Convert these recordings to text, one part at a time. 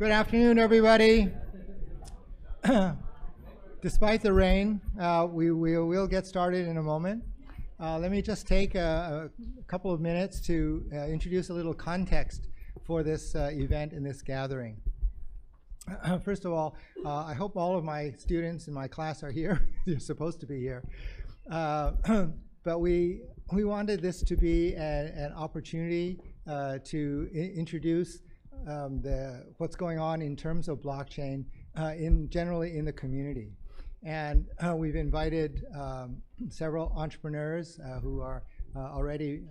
Good afternoon, everybody. Despite the rain, we will get started in a moment. Let me just take a couple of minutes to introduce a little context for this event and this gathering. First of all, I hope all of my students in my class are here. You're supposed to be here. But we wanted this to be an opportunity to introduce what's going on in terms of blockchain generally in the community. And we've invited several entrepreneurs who are already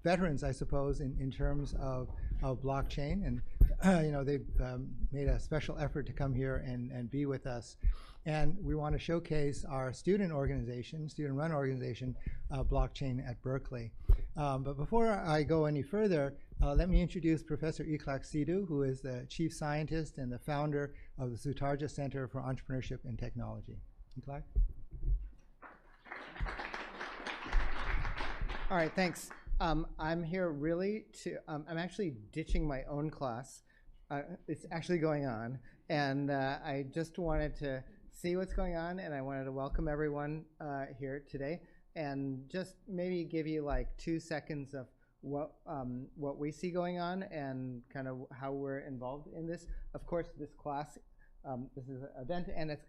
veterans, I suppose, in terms of blockchain. And they've made a special effort to come here and be with us. And we want to showcase our student run organization, Blockchain at Berkeley. But before I go any further, let me introduce Professor Iklak Sidhu, who is the chief scientist and the founder of the Sutarja Center for Entrepreneurship and Technology. Iklak? All right, thanks. I'm here really I'm actually ditching my own class. It's actually going on. And I just wanted to see what's going on, and I wanted to welcome everyone here today and just maybe give you like 2 seconds of what we see going on and kind of how we're involved in this. Of course, this class, this is an event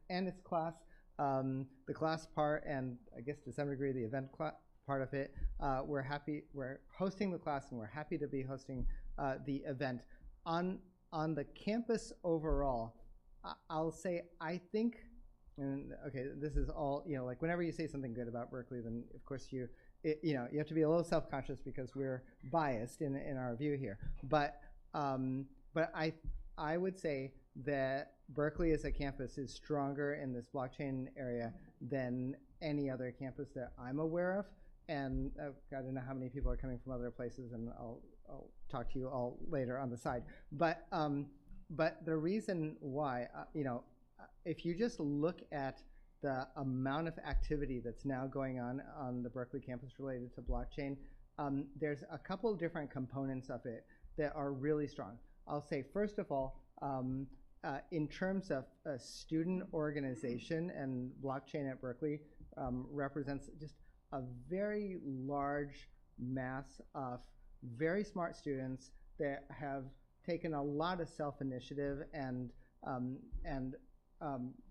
and it's class. The class part, and I guess to some degree the event part of it, we're hosting the class, and we're happy to be hosting the event. On the campus overall, I'll say I think, and okay, this is all, like whenever you say something good about Berkeley, then of course you have to be a little self-conscious because we're biased in our view here. But I would say that Berkeley as a campus is stronger in this blockchain area than any other campus that I'm aware of. And I don't know how many people are coming from other places, and I'll talk to you all later on the side. But the reason why, if you just look at the amount of activity that's now going on the Berkeley campus related to blockchain, there's a couple of different components of it that are really strong. I'll say, first of all, in terms of a student organization, and blockchain at Berkeley represents just a very large mass of very smart students that have taken a lot of self-initiative and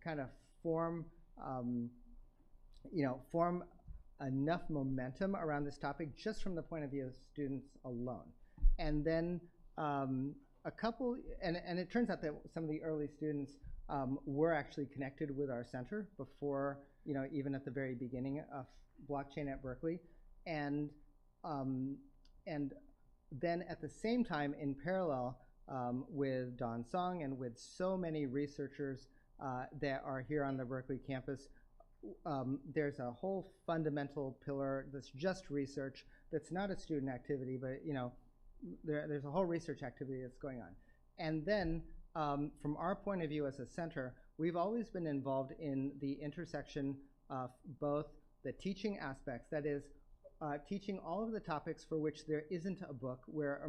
kind of form enough momentum around this topic just from the point of view of students alone. And then a couple, and it turns out that some of the early students were actually connected with our center before, even at the very beginning of blockchain at Berkeley. And then at the same time, in parallel with Don Song and with so many researchers that are here on the Berkeley campus, there's a whole fundamental pillar that's just research, that's not a student activity, but there's a whole research activity that's going on. And then from our point of view as a center, we've always been involved in the intersection of both the teaching aspects, that is, teaching all of the topics for which there isn't a book, where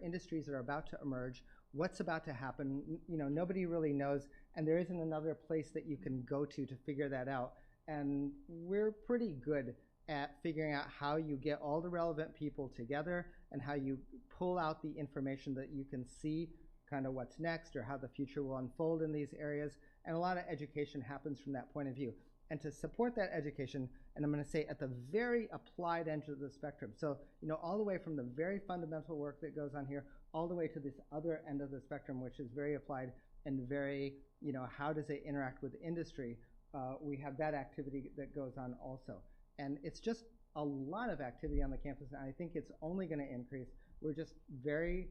industries are about to emerge, what's about to happen, nobody really knows, and there isn't another place that you can go to figure that out. And we're pretty good at figuring out how you get all the relevant people together and how you pull out the information that you can see kind of what's next or how the future will unfold in these areas. And a lot of education happens from that point of view. And to support that education, and I'm going to say at the very applied end of the spectrum, so all the way from the very fundamental work that goes on here, all the way to this other end of the spectrum, which is very applied and very, how does it interact with industry? We have that activity that goes on also. And it's just a lot of activity on the campus, and I think it's only going to increase. We're just very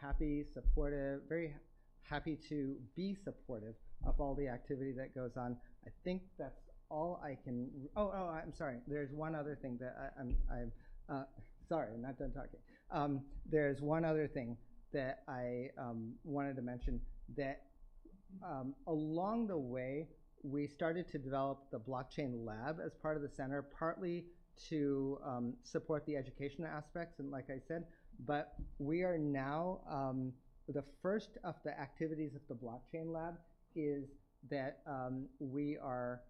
happy, supportive, very happy to be supportive of all the activity that goes on. I think that's all I can. I'm sorry. There's one other thing that I'm sorry, I'm not done talking. There's one other thing that I wanted to mention, that along the way, we started to develop the blockchain lab as part of the center, partly to support the education aspects, and like I said, but we are now the first of the activities of the blockchain lab is that we are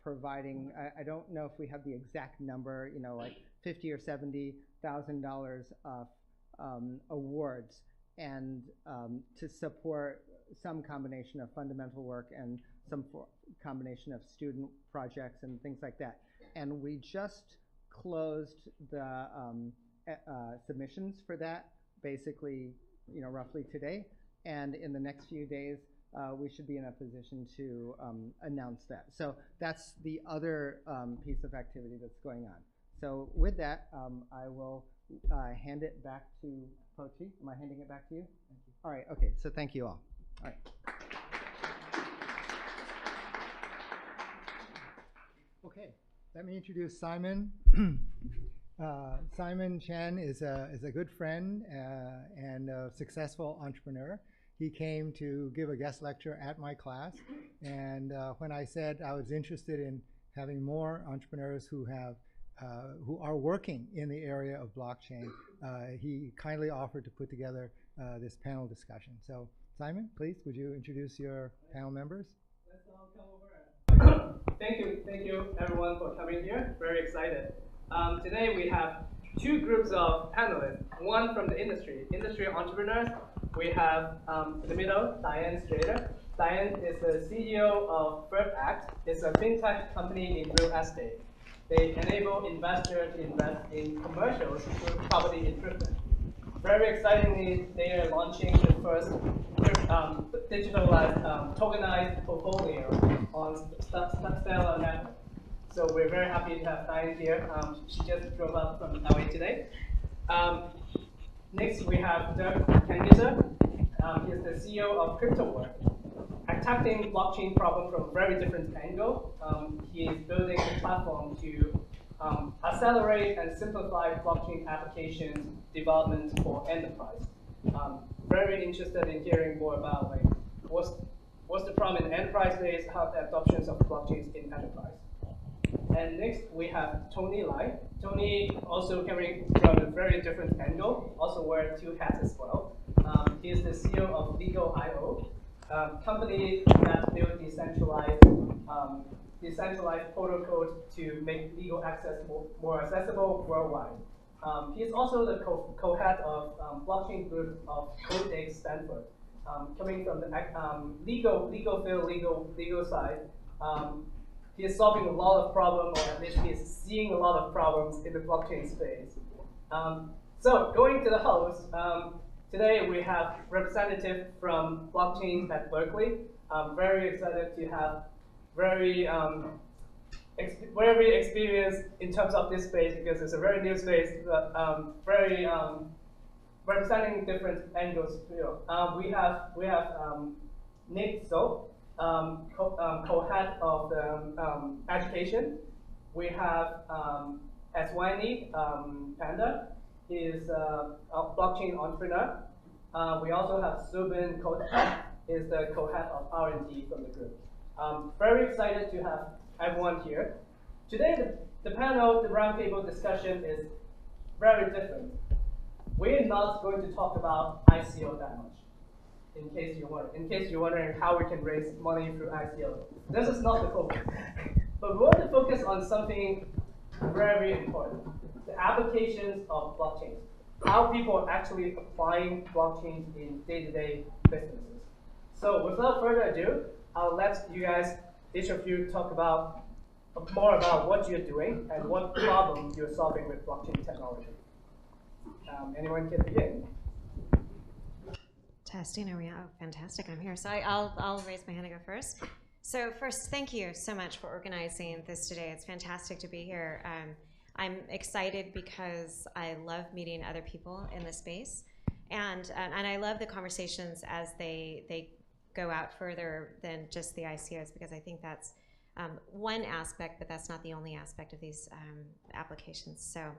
providing, I don't know if we have the exact number, you know, like $50,000 or $70,000 of awards, and to support some combination of fundamental work and some combination of student projects and things like that. And we just closed the submissions for that, basically, you know, roughly today. And in the next few days, we should be in a position to announce that. So that's the other piece of activity that's going on. So with that, I will hand it back to Pochi. Am I handing it back to you? Thank you. All right, okay, so thank you all. All right. Okay, let me introduce Simon. Simon Chen is a good friend and a successful entrepreneur. He came to give a guest lecture at my class, and when I said I was interested in having more entrepreneurs who are working in the area of blockchain, he kindly offered to put together this panel discussion. So Simon, please, would you introduce your panel members? Let's all come over. Thank you everyone for coming here. Very excited. Today we have two groups of panelists. One from the industry entrepreneurs. We have in the middle, Diane Strader. Diane is the CEO of Verpact. It's a fintech company in real estate. They enable investors to invest in commercials through property improvement. Very excitingly, they are launching the first digitalized tokenized portfolio on Stellar Network. So we're very happy to have Diane here. She just drove up from LA today. Next, we have Dirk Kengiser. He is the CEO of CryptoWork, attacking blockchain problem from a very different angle. He is building a platform to accelerate and simplify blockchain application development for enterprise. Very interested in hearing more about like what's the problem in enterprise space, how the adoptions of blockchains in enterprise. And next we have Tony Lai. Tony also coming from a very different angle, also wears two hats as well. He is the CEO of Legal.io, company that built decentralized protocol to make legal access more accessible worldwide. He is also the co-head of blockchain group of Codex Stanford, coming from the legal side. He is solving a lot of problems, or at least he is seeing a lot of problems in the blockchain space. So going to the host, today we have representative from blockchain at Berkeley. I'm very excited to have very experienced in terms of this space, because it's a very new space, but very representing different angles. We have Nick So, co-head of the education. We have Aswani Panda. He is a blockchain entrepreneur. We also have Subin Kotak, is the co-head of R&D from the group. Very excited to have everyone here. Today, the panel, the roundtable discussion is very different. We're not going to talk about ICO that much, in case you're wondering how we can raise money through ICO. This is not the focus. But we want to focus on something very important, the applications of blockchains, how people are actually applying blockchains in day-to-day businesses. So without further ado, I'll let you guys, each of you, talk about more about what you're doing and what problem you're solving with blockchain technology. Anyone can begin? Testing, are we? Oh, fantastic! I'm here. So I'll raise my hand and go first. So first, thank you so much for organizing this today. It's fantastic to be here. I'm excited because I love meeting other people in this space, and I love the conversations as they go out further than just the ICOs, because I think that's one aspect, but that's not the only aspect of these applications. So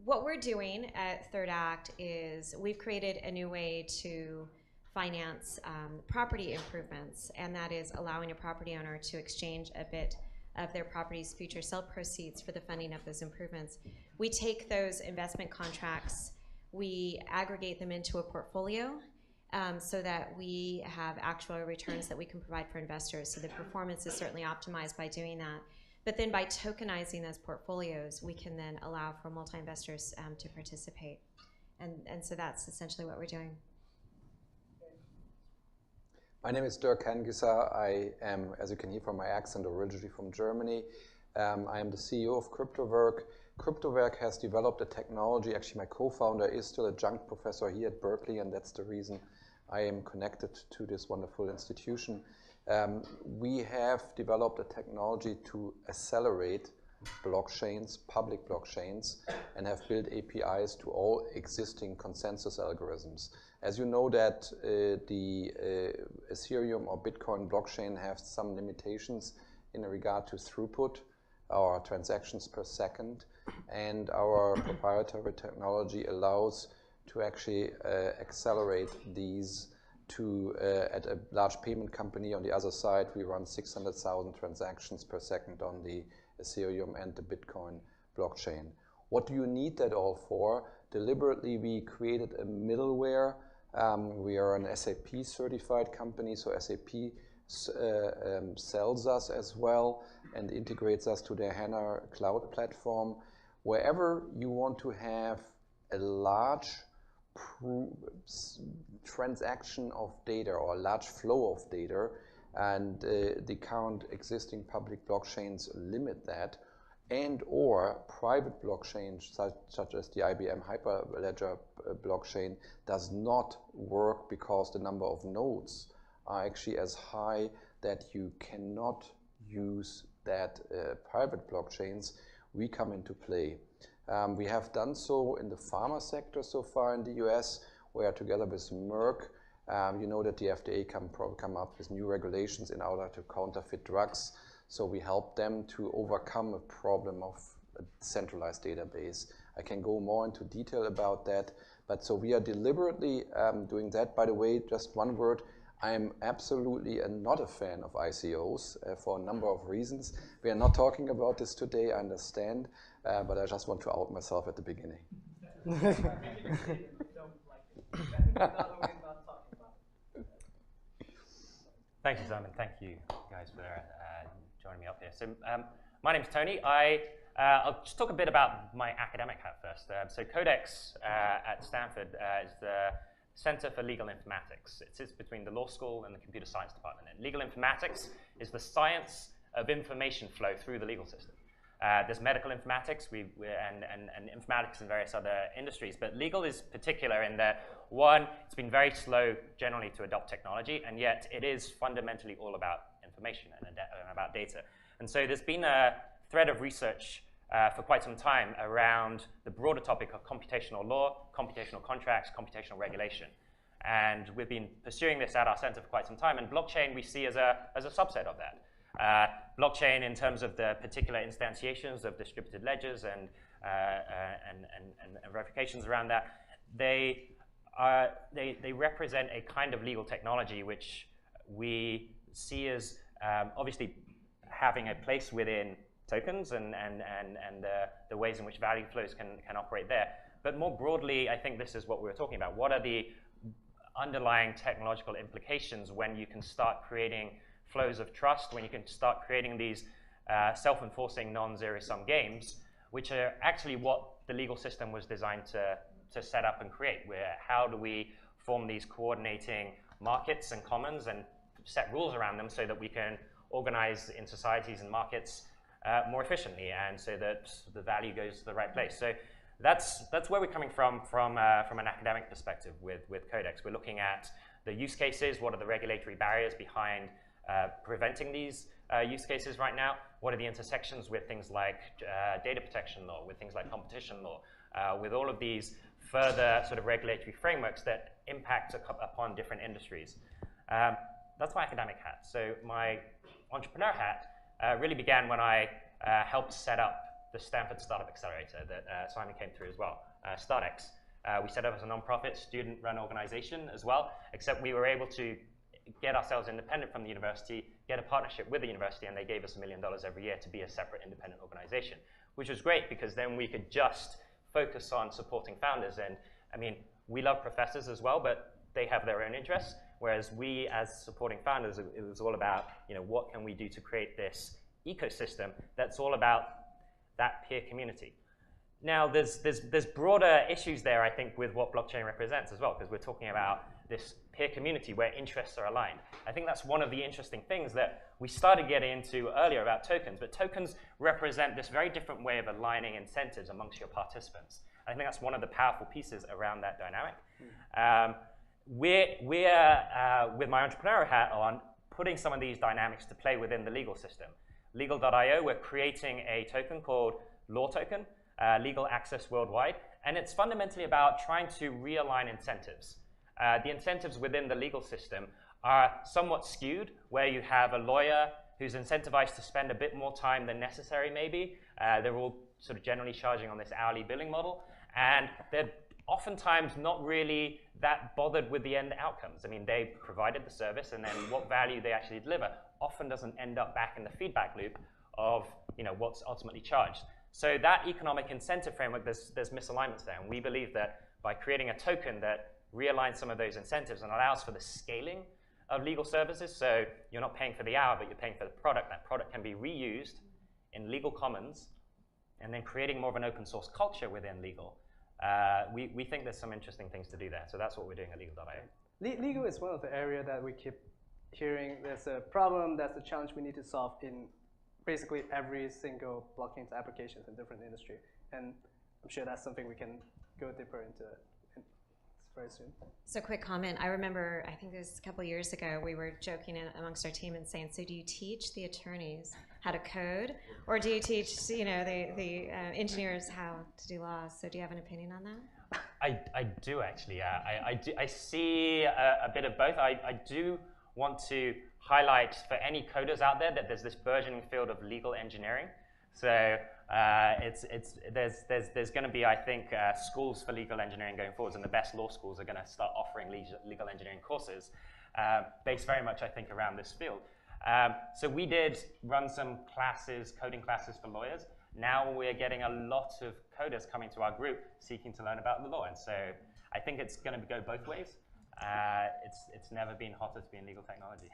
what we're doing at Third Act is we've created a new way to finance property improvements, and that is allowing a property owner to exchange a bit of their property's future sale proceeds for the funding of those improvements. We take those investment contracts, we aggregate them into a portfolio, so that we have actual returns that we can provide for investors. So the performance is certainly optimized by doing that. But then by tokenizing those portfolios, we can then allow for multi-investors to participate. And so that's essentially what we're doing. My name is Dirk Hengisser. I am, as you can hear from my accent, originally from Germany. I am the CEO of CryptoWork. CryptoWork has developed a technology. Actually, my co-founder is still a adjunct professor here at Berkeley, and that's the reason I am connected to this wonderful institution. We have developed a technology to accelerate blockchains, public blockchains, and have built APIs to all existing consensus algorithms. As you know that the Ethereum or Bitcoin blockchain have some limitations in regard to throughput or transactions per second, and our proprietary technology allows to actually accelerate these to, at a large payment company on the other side, we run 600,000 transactions per second on the Ethereum and the Bitcoin blockchain. What do you need that all for? Deliberately, we created a middleware. We are an SAP certified company, so SAP sells us as well and integrates us to their HANA cloud platform. Wherever you want to have a large transaction of data or a large flow of data, and the current existing public blockchains limit that, and or private blockchains such as the IBM Hyperledger blockchain does not work because the number of nodes are actually as high that you cannot use that private blockchains, we come into play. We have done so in the pharma sector so far in the US, where together with Merck, you know that the FDA come up with new regulations in order to counterfeit drugs. So we help them to overcome a problem of a centralized database. I can go more into detail about that, but so we are deliberately doing that. By the way, just one word, I am absolutely not a fan of ICOs for a number of reasons. We are not talking about this today, I understand, but I just want to out myself at the beginning. Thank you, Simon. Thank you guys for joining me up here. So my name's Tony. I'll just talk a bit about my academic hat first. So Codex at Stanford is the Center for Legal Informatics. It sits between the law school and the computer science department. And legal informatics is the science of information flow through the legal system. There's medical informatics and informatics in various other industries, but legal is particular in that, one, it's been very slow generally to adopt technology, and yet it is fundamentally all about information and about data. And so there's been a thread of research for quite some time around the broader topic of computational law, computational contracts, computational regulation. And we've been pursuing this at our center for quite some time, and blockchain we see as a subset of that. Blockchain in terms of the particular instantiations of distributed ledgers and verifications around that, they represent a kind of legal technology which we see as obviously having a place within tokens and the ways in which value flows can operate there. But more broadly, I think this is what we were talking about. What are the underlying technological implications when you can start creating flows of trust, when you can start creating these self-enforcing non-zero-sum games, which are actually what the legal system was designed to set up and create, where how do we form these coordinating markets and commons and set rules around them so that we can organize in societies and markets more efficiently, and so that the value goes to the right place. So that's where we're coming from an academic perspective with Codex. We're looking at the use cases, what are the regulatory barriers behind preventing these use cases right now, what are the intersections with things like data protection law, with things like competition law, with all of these further sort of regulatory frameworks that impact upon different industries. That's my academic hat. So my entrepreneur hat really began when I helped set up the Stanford Startup Accelerator that Simon came through as well, StartX. We set up as a nonprofit student-run organization as well, except we were able to get ourselves independent from the university, get a partnership with the university, and they gave us $1 million every year to be a separate independent organization, which was great because then we could just focus on supporting founders. And I mean, we love professors as well, but they have their own interests, whereas we, as supporting founders, it was all about, what can we do to create this ecosystem that's all about that peer community. Now, there's broader issues there, I think, with what blockchain represents as well, because we're talking about this peer community where interests are aligned. I think that's one of the interesting things that we started getting into earlier about tokens, but tokens represent this very different way of aligning incentives amongst your participants. I think that's one of the powerful pieces around that dynamic. We're with my entrepreneurial hat on, putting some of these dynamics to play within the legal system. Legal.io, we're creating a token called Law Token, Legal Access Worldwide, and it's fundamentally about trying to realign incentives. The incentives within the legal system are somewhat skewed, where you have a lawyer who's incentivized to spend a bit more time than necessary, maybe. They're all sort of generally charging on this hourly billing model, and they're oftentimes not really that bothered with the end outcomes. I mean, they provided the service, and then what value they actually deliver often doesn't end up back in the feedback loop of what's ultimately charged. So that economic incentive framework, there's misalignments there, and we believe that by creating a token that realigns some of those incentives and allows for the scaling of legal services, so you're not paying for the hour, but you're paying for the product. That product can be reused in legal commons, and then creating more of an open source culture within legal. We think there's some interesting things to do there, so that's what we're doing at legal.io. Legal is one of the areas that we keep hearing there's a problem, that's a challenge we need to solve in basically every single blockchain applications in different industry. And I'm sure that's something we can go deeper into very soon. So quick comment, I remember, I think it was a couple years ago, we were joking amongst our team and saying, so do you teach the attorneys how to code, or do you teach the engineers how to do laws? So do you have an opinion on that? I do actually, yeah. I see a bit of both. I do want to highlight for any coders out there that there's this burgeoning field of legal engineering. So there's going to be, I think, schools for legal engineering going forwards, and the best law schools are going to start offering legal engineering courses based very much, I think, around this field. So we did run some classes, coding classes for lawyers. Now we're getting a lot of coders coming to our group seeking to learn about the law, and so I think it's going to go both ways. It's never been hotter to be in legal technology.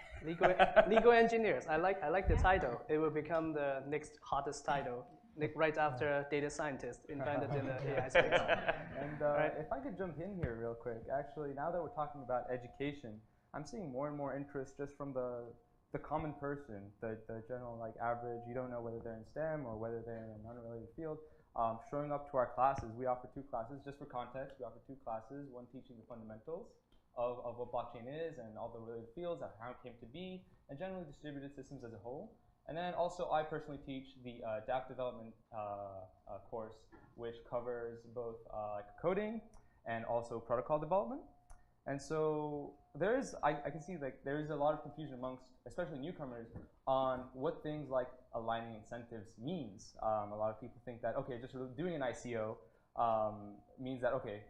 Legal engineers. I like the title. It will become the next hottest title, right after data scientist invented in the AI space. And if I could jump in here real quick, actually, now that we're talking about education, I'm seeing more and more interest just from the common person, the general average. You don't know whether they're in STEM or whether they're in an unrelated field. Showing up to our classes, we offer 2 classes. Just for context, we offer 2 classes, one teaching the fundamentals of what blockchain is and all the related fields and how it came to be, and generally distributed systems as a whole. And then also I personally teach the dApp development course, which covers both coding and also protocol development. And so there is, I can see there is a lot of confusion amongst, especially newcomers, on what things like aligning incentives means. A lot of people think that, okay, just doing an ICO means that, okay,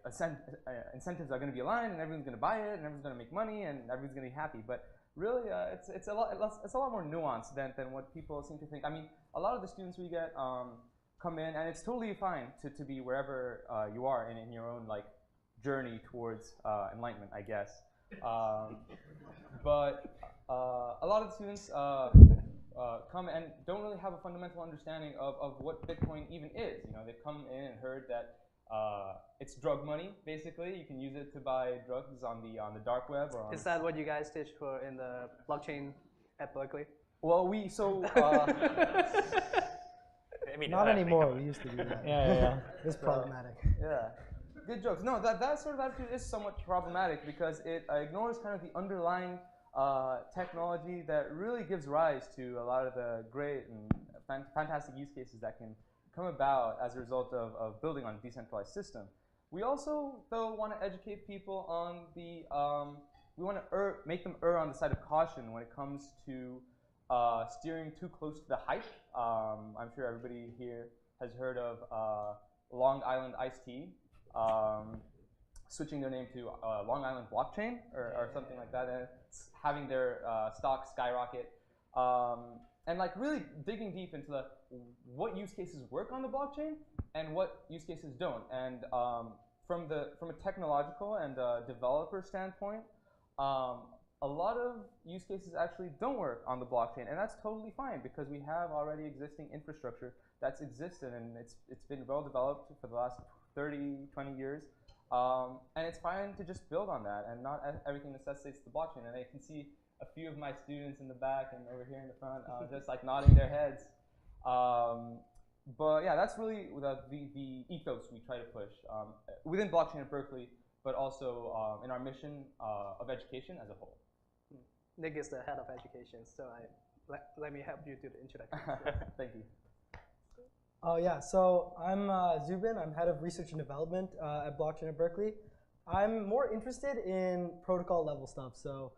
incentives are going to be aligned and everyone's going to buy it and everyone's going to make money and everyone's going to be happy. But really, it's a lot more nuanced than what people seem to think. I mean, a lot of the students we get come in, and it's totally fine to be wherever you are in your own journey towards enlightenment, I guess. But a lot of the students come and don't really have a fundamental understanding of what Bitcoin even is. They've come in and heard that it's drug money, basically. You can use it to buy drugs on the dark web. Or is that what you guys teach for in the blockchain at Berkeley? Well, not anymore. We used to do that. Yeah. It's problematic. Yeah. Good jokes. No, that sort of attitude is somewhat problematic because it ignores kind of the underlying technology that really gives rise to a lot of the great and fantastic use cases that can come about as a result of building on a decentralized system. We also, though, want to educate people on we want to make them err on the side of caution when it comes to steering too close to the hype. I'm sure everybody here has heard of Long Island iced tea. Switching their name to Long Island Blockchain or something like that, and having their stock skyrocket, and really digging deep into what use cases work on the blockchain and what use cases don't. And from a technological and developer standpoint, a lot of use cases actually don't work on the blockchain, and that's totally fine because we have already existing infrastructure that's existed, and it's been well developed for the last 30, 20 years. And it's fine to just build on that, and not everything necessitates the blockchain. And I can see a few of my students in the back and over here in the front just like nodding their heads. But yeah, that's really the ethos we try to push within blockchain at Berkeley, but also in our mission of education as a whole. Nick is the head of education, so let me help you do the introduction. Thank you. Oh yeah, so I'm Zubin. I'm head of research and development at Blockchain at Berkeley. I'm more interested in protocol level stuff. So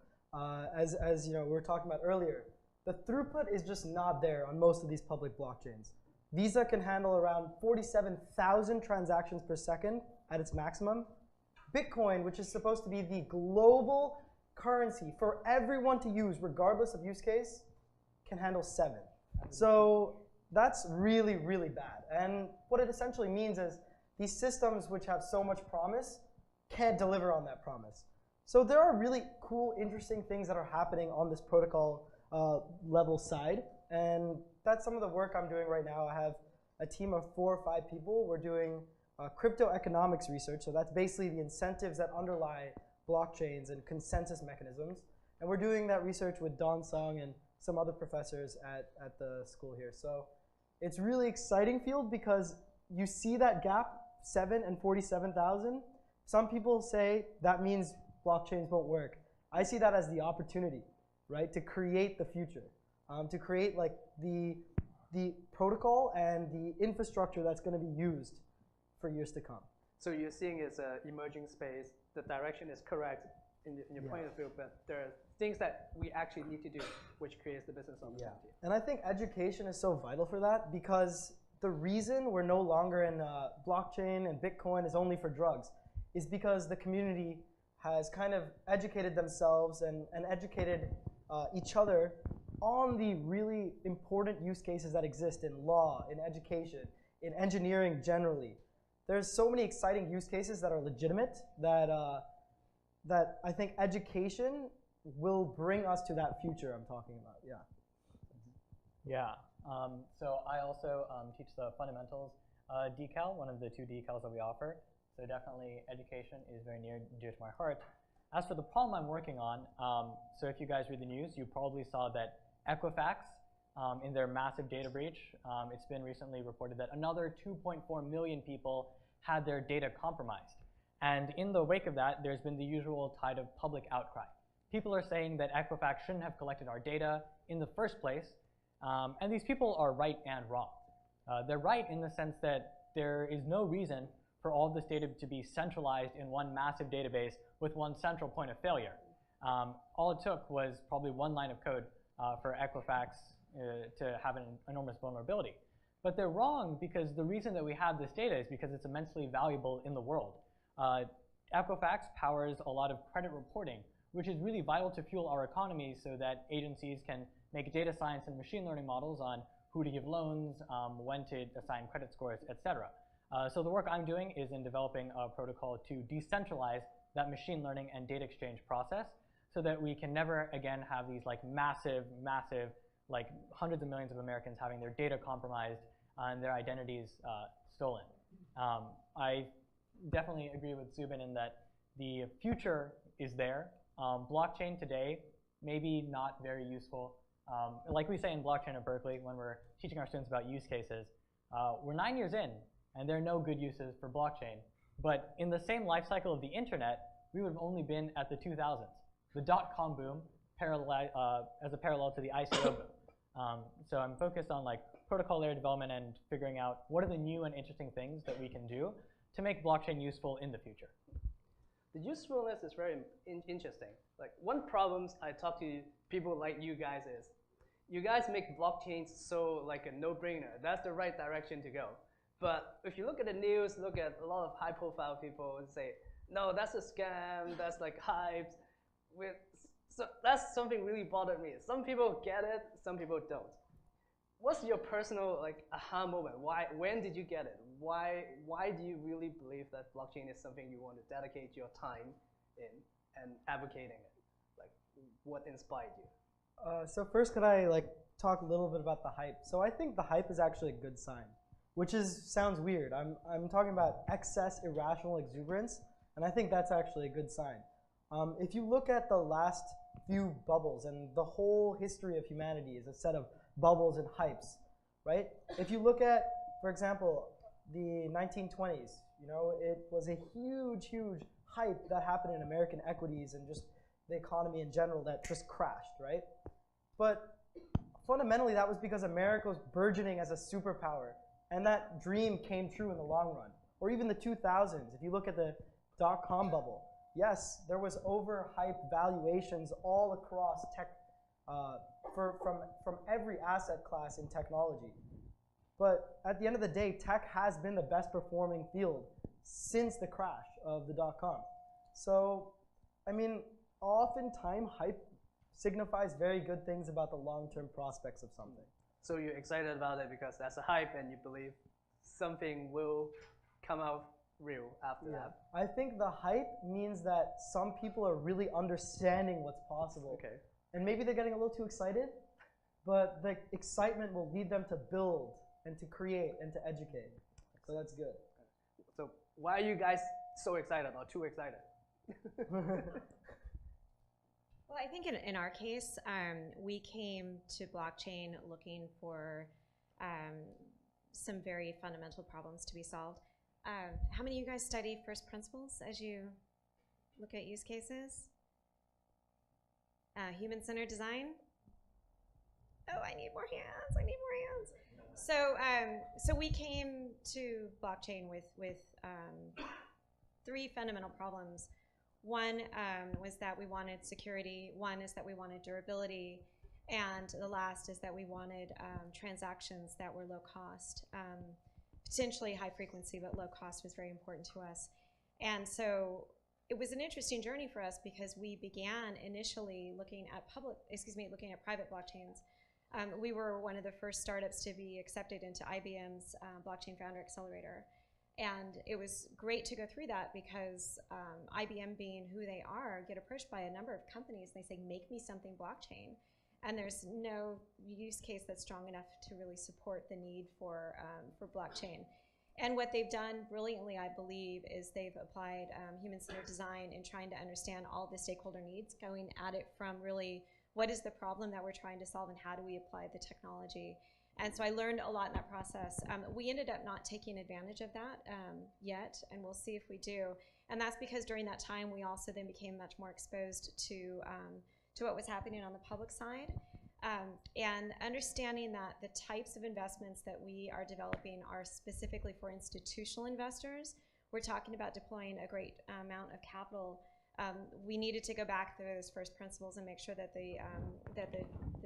as you know, we were talking about earlier, the throughput is just not there on most of these public blockchains. Visa can handle around 47,000 transactions per second at its maximum. Bitcoin, which is supposed to be the global currency for everyone to use regardless of use case, can handle 7. So that's really, really bad. And what it essentially means is these systems which have so much promise can't deliver on that promise. So there are really cool, interesting things that are happening on this protocol level side. And that's some of the work I'm doing right now. I have a team of 4 or 5 people. We're doing crypto economics research. So that's basically the incentives that underlie blockchains and consensus mechanisms. And we're doing that research with Don Song and some other professors at the school here. So it's a really exciting field because you see that gap, 7 and 47,000. Some people say that means blockchains won't work. I see that as the opportunity, right, to create the future, to create like the protocol and the infrastructure that's going to be used for years to come. So you're seeing it's an emerging space. The direction is correct in your point of view, but there are things that we actually need to do, which creates the business opportunity. Yeah. And I think education is so vital for that because the reason we're no longer in blockchain and Bitcoin is only for drugs is because the community has kind of educated themselves and educated each other on the really important use cases that exist in law, in education, in engineering generally. There's so many exciting use cases that are legitimate that I think education will bring us to that future I'm talking about. Yeah. Yeah. So I also teach the fundamentals decal, one of the 2 decals that we offer. So definitely education is very near and dear to my heart. As for the problem I'm working on, so if you guys read the news, you probably saw that Equifax, in their massive data breach, it's been recently reported that another 2.4 million people had their data compromised. And in the wake of that, there's been the usual tide of public outcry. People are saying that Equifax shouldn't have collected our data in the first place, and these people are right and wrong. They're right in the sense that there is no reason for all of this data to be centralized in one massive database with one central point of failure. All it took was probably 1 line of code for Equifax to have an enormous vulnerability. But they're wrong because the reason that we have this data is because it's immensely valuable in the world. Equifax powers a lot of credit reporting, which is really vital to fuel our economy so that agencies can make data science and machine learning models on who to give loans, when to assign credit scores, etc. So the work I'm doing is in developing a protocol to decentralize that machine learning and data exchange process so that we can never again have these like massive, like hundreds of millions of Americans having their data compromised and their identities stolen. I definitely agree with Zubin in that the future is there. Blockchain today, maybe not very useful. Like we say in Blockchain at Berkeley when we're teaching our students about use cases, we're 9 years in and there are no good uses for blockchain. But in the same life cycle of the internet, we would have only been at the 2000s. The dot-com boom as a parallel to the ICO boom. So I'm focused on like protocol layer development and figuring out what are the new and interesting things that we can do to make blockchain useful in the future. The usefulness is very interesting. Like one problem I talk to people like you guys is, you guys make blockchains so like a no-brainer. That's the right direction to go. But if you look at the news, look at a lot of high-profile people and say, no, that's a scam, that's like hype. So that's something really bothered me. Some people get it, some people don't. what's your personal like aha moment? When did you get it? Why do you really believe that blockchain is something you want to dedicate your time in and advocating it? Like, what inspired you? So first, could I talk a little bit about the hype? So I think the hype is actually a good sign, which sounds weird. I'm talking about excess irrational exuberance, and I think that's actually a good sign. If you look at the last few bubbles, and the whole history of humanity is a set of bubbles and hypes, right? If you look at, for example, the 1920s, it was a huge, huge hype that happened in American equities and just the economy in general that just crashed, right? But fundamentally, that was because America was burgeoning as a superpower, and that dream came true in the long run. Or even the 2000s, if you look at the dot-com bubble, yes, there was overhyped valuations all across tech, from every asset class in technology. But at the end of the day, tech has been the best performing field since the crash of the dot-com. So, I mean, oftentimes hype signifies very good things about the long-term prospects of something. So you're excited about it because that's a hype and you believe something will come out real after that? I think the hype means that some people are really understanding what's possible. Okay. And maybe they're getting a little too excited, but the excitement will lead them to build and to create and to educate. So that's good. So why are you guys so excited or too excited? Well, I think in our case, we came to blockchain looking for some very fundamental problems to be solved. How many of you guys study first principles as you look at use cases? Human-centered design? Oh, I need more hands. I need more hands. So we came to blockchain with three fundamental problems. One was that we wanted security. One is that we wanted durability. And the last is that we wanted transactions that were low cost. Potentially high frequency, but low cost was very important to us. And so it was an interesting journey for us because we began initially looking at private blockchains. We were one of the first startups to be accepted into IBM's Blockchain Founder Accelerator. And it was great to go through that because IBM, being who they are, get approached by a number of companies. They say, make me something blockchain. And there's no use case that's strong enough to really support the need for blockchain. And what they've done brilliantly, I believe, is they've applied human-centered design in trying to understand all the stakeholder needs, going at it from really what is the problem that we're trying to solve and how do we apply the technology. And so I learned a lot in that process. We ended up not taking advantage of that yet, and we'll see if we do. And that's because during that time, we also then became much more exposed to what was happening on the public side. And understanding that the types of investments that we are developing are specifically for institutional investors. We're talking about deploying a great amount of capital. We needed to go back to those first principles and make sure that the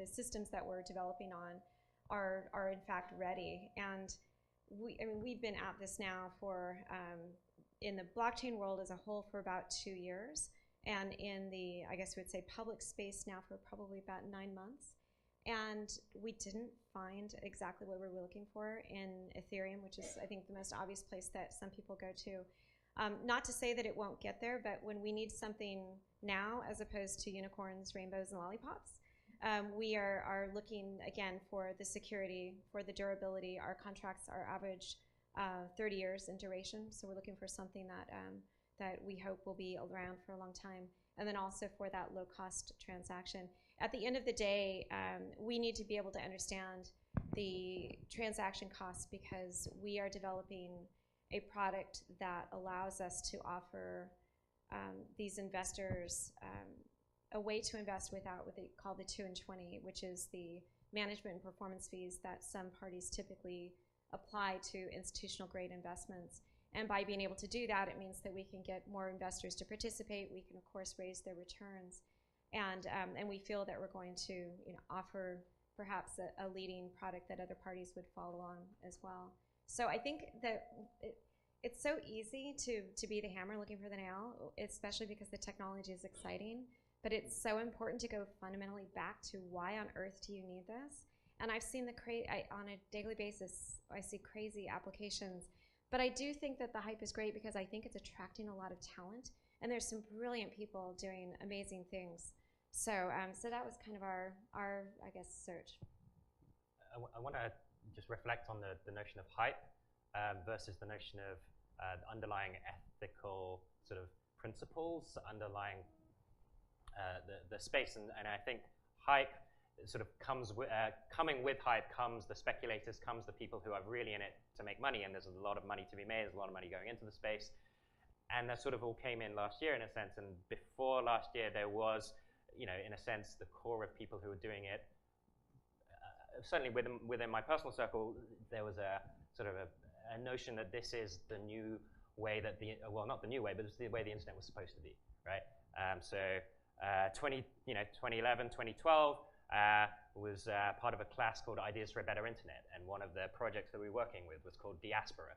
systems that we're developing on are in fact ready. And we've been at this now for, in the blockchain world as a whole, for about 2 years. And in the, I guess we would say, public space now for probably about 9 months. And we didn't find exactly what we were looking for in Ethereum, which is, I think, the most obvious place that some people go to. Not to say that it won't get there, but when we need something now as opposed to unicorns, rainbows, and lollipops, we are looking, again, for the security, for the durability. Our contracts are average 30 years in duration, so we're looking for something that we hope will be around for a long time, and then also for that low-cost transaction. At the end of the day, we need to be able to understand the transaction costs because we are developing a product that allows us to offer these investors a way to invest without what they call the 2 and 20, which is the management and performance fees that some parties typically apply to institutional grade investments. And by being able to do that, it means that we can get more investors to participate. We can, of course, raise their returns. And we feel that we're going to offer perhaps a leading product that other parties would follow on as well. So I think that it's so easy to be the hammer looking for the nail, especially because the technology is exciting. But it's so important to go fundamentally back to why on earth do you need this? And I've seen on a daily basis, I see crazy applications. But I do think that the hype is great because I think it's attracting a lot of talent. And there's some brilliant people doing amazing things. So, so that was kind of our I guess, search. I want to just reflect on the notion of hype versus the notion of the underlying ethical sort of principles underlying the space. And I think hype sort of comes with, coming with hype comes the speculators, comes the people who are really in it to make money, and there's a lot of money to be made, there's a lot of money going into the space. And that sort of all came in last year in a sense, and before last year there was, you know, in a sense, the core of people who were doing it. Certainly within my personal circle, there was a sort of a notion that this is the new way that well, not the new way, but it's the way the internet was supposed to be, right? 2011, 2012 was part of a class called Ideas for a Better Internet, and one of the projects that we were working with was called Diaspora.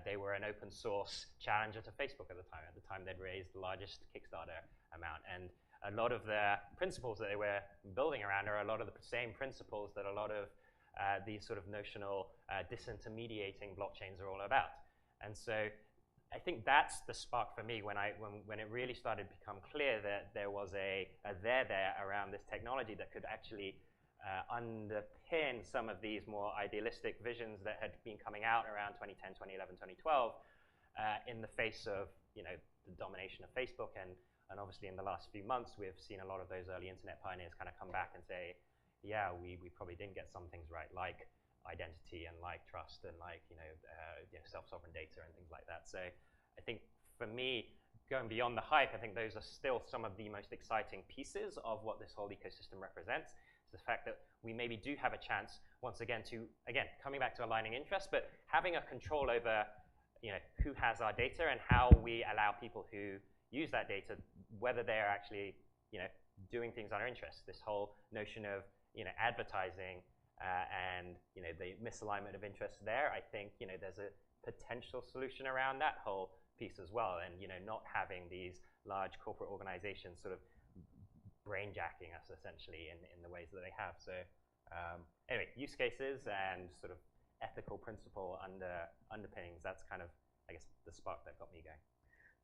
They were an open source challenger to Facebook at the time. At the time, they'd raised the largest Kickstarter amount, and a lot of the principles that they were building around are a lot of the same principles that a lot of these sort of notional disintermediating blockchains are all about. And so I think that's the spark for me when it really started to become clear that there was a there around this technology that could actually underpin some of these more idealistic visions that had been coming out around 2010, 2011, 2012 in the face of, you know, the domination of Facebook. And obviously in the last few months, we've seen a lot of those early internet pioneers kind of come back and say, yeah, we probably didn't get some things right, like identity and like trust and like, you know, self-sovereign data and things like that. So I think for me, going beyond the hype, I think those are still some of the most exciting pieces of what this whole ecosystem represents. It's the fact that we maybe do have a chance, once again, coming back to aligning interests, but having a control over, you know, who has our data and how we allow people who use that data, whether they're actually, you know, doing things on our interests. This whole notion of, you know, advertising and, you know, the misalignment of interests there, I think, you know, there's a potential solution around that whole piece as well. And, you know, not having these large corporate organizations sort of brainjacking us essentially in the ways that they have. So anyway, use cases and sort of ethical principle underpinnings, that's kind of, I guess, the spark that got me going.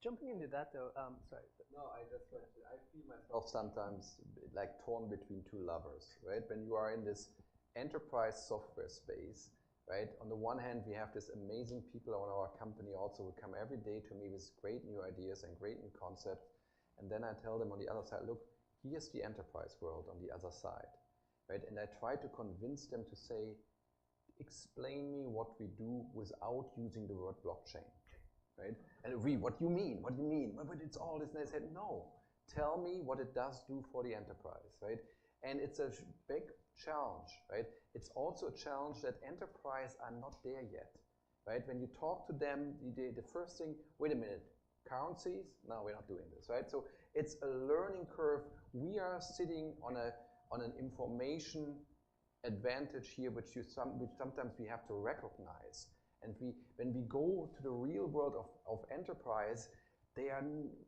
Jumping into that though, sorry. No, I feel myself sometimes like torn between two lovers, right? When you are in this enterprise software space, right? On the one hand, we have this amazing people on our company also who come every day to me with great new ideas and great new concepts. And then I tell them on the other side, look, here's the enterprise world on the other side, right? And I try to convince them to say, explain me what we do without using the word blockchain. Right? And what do you mean? What do you mean? But it's all this. And I said, no, tell me what it does do for the enterprise, right? And it's a big challenge, right? It's also a challenge that enterprise are not there yet, right? When you talk to them, the first thing, wait a minute, currencies? No, we're not doing this, right? So it's a learning curve. We are sitting on an information advantage here, which sometimes we have to recognize. And when we go to the real world of enterprise, they are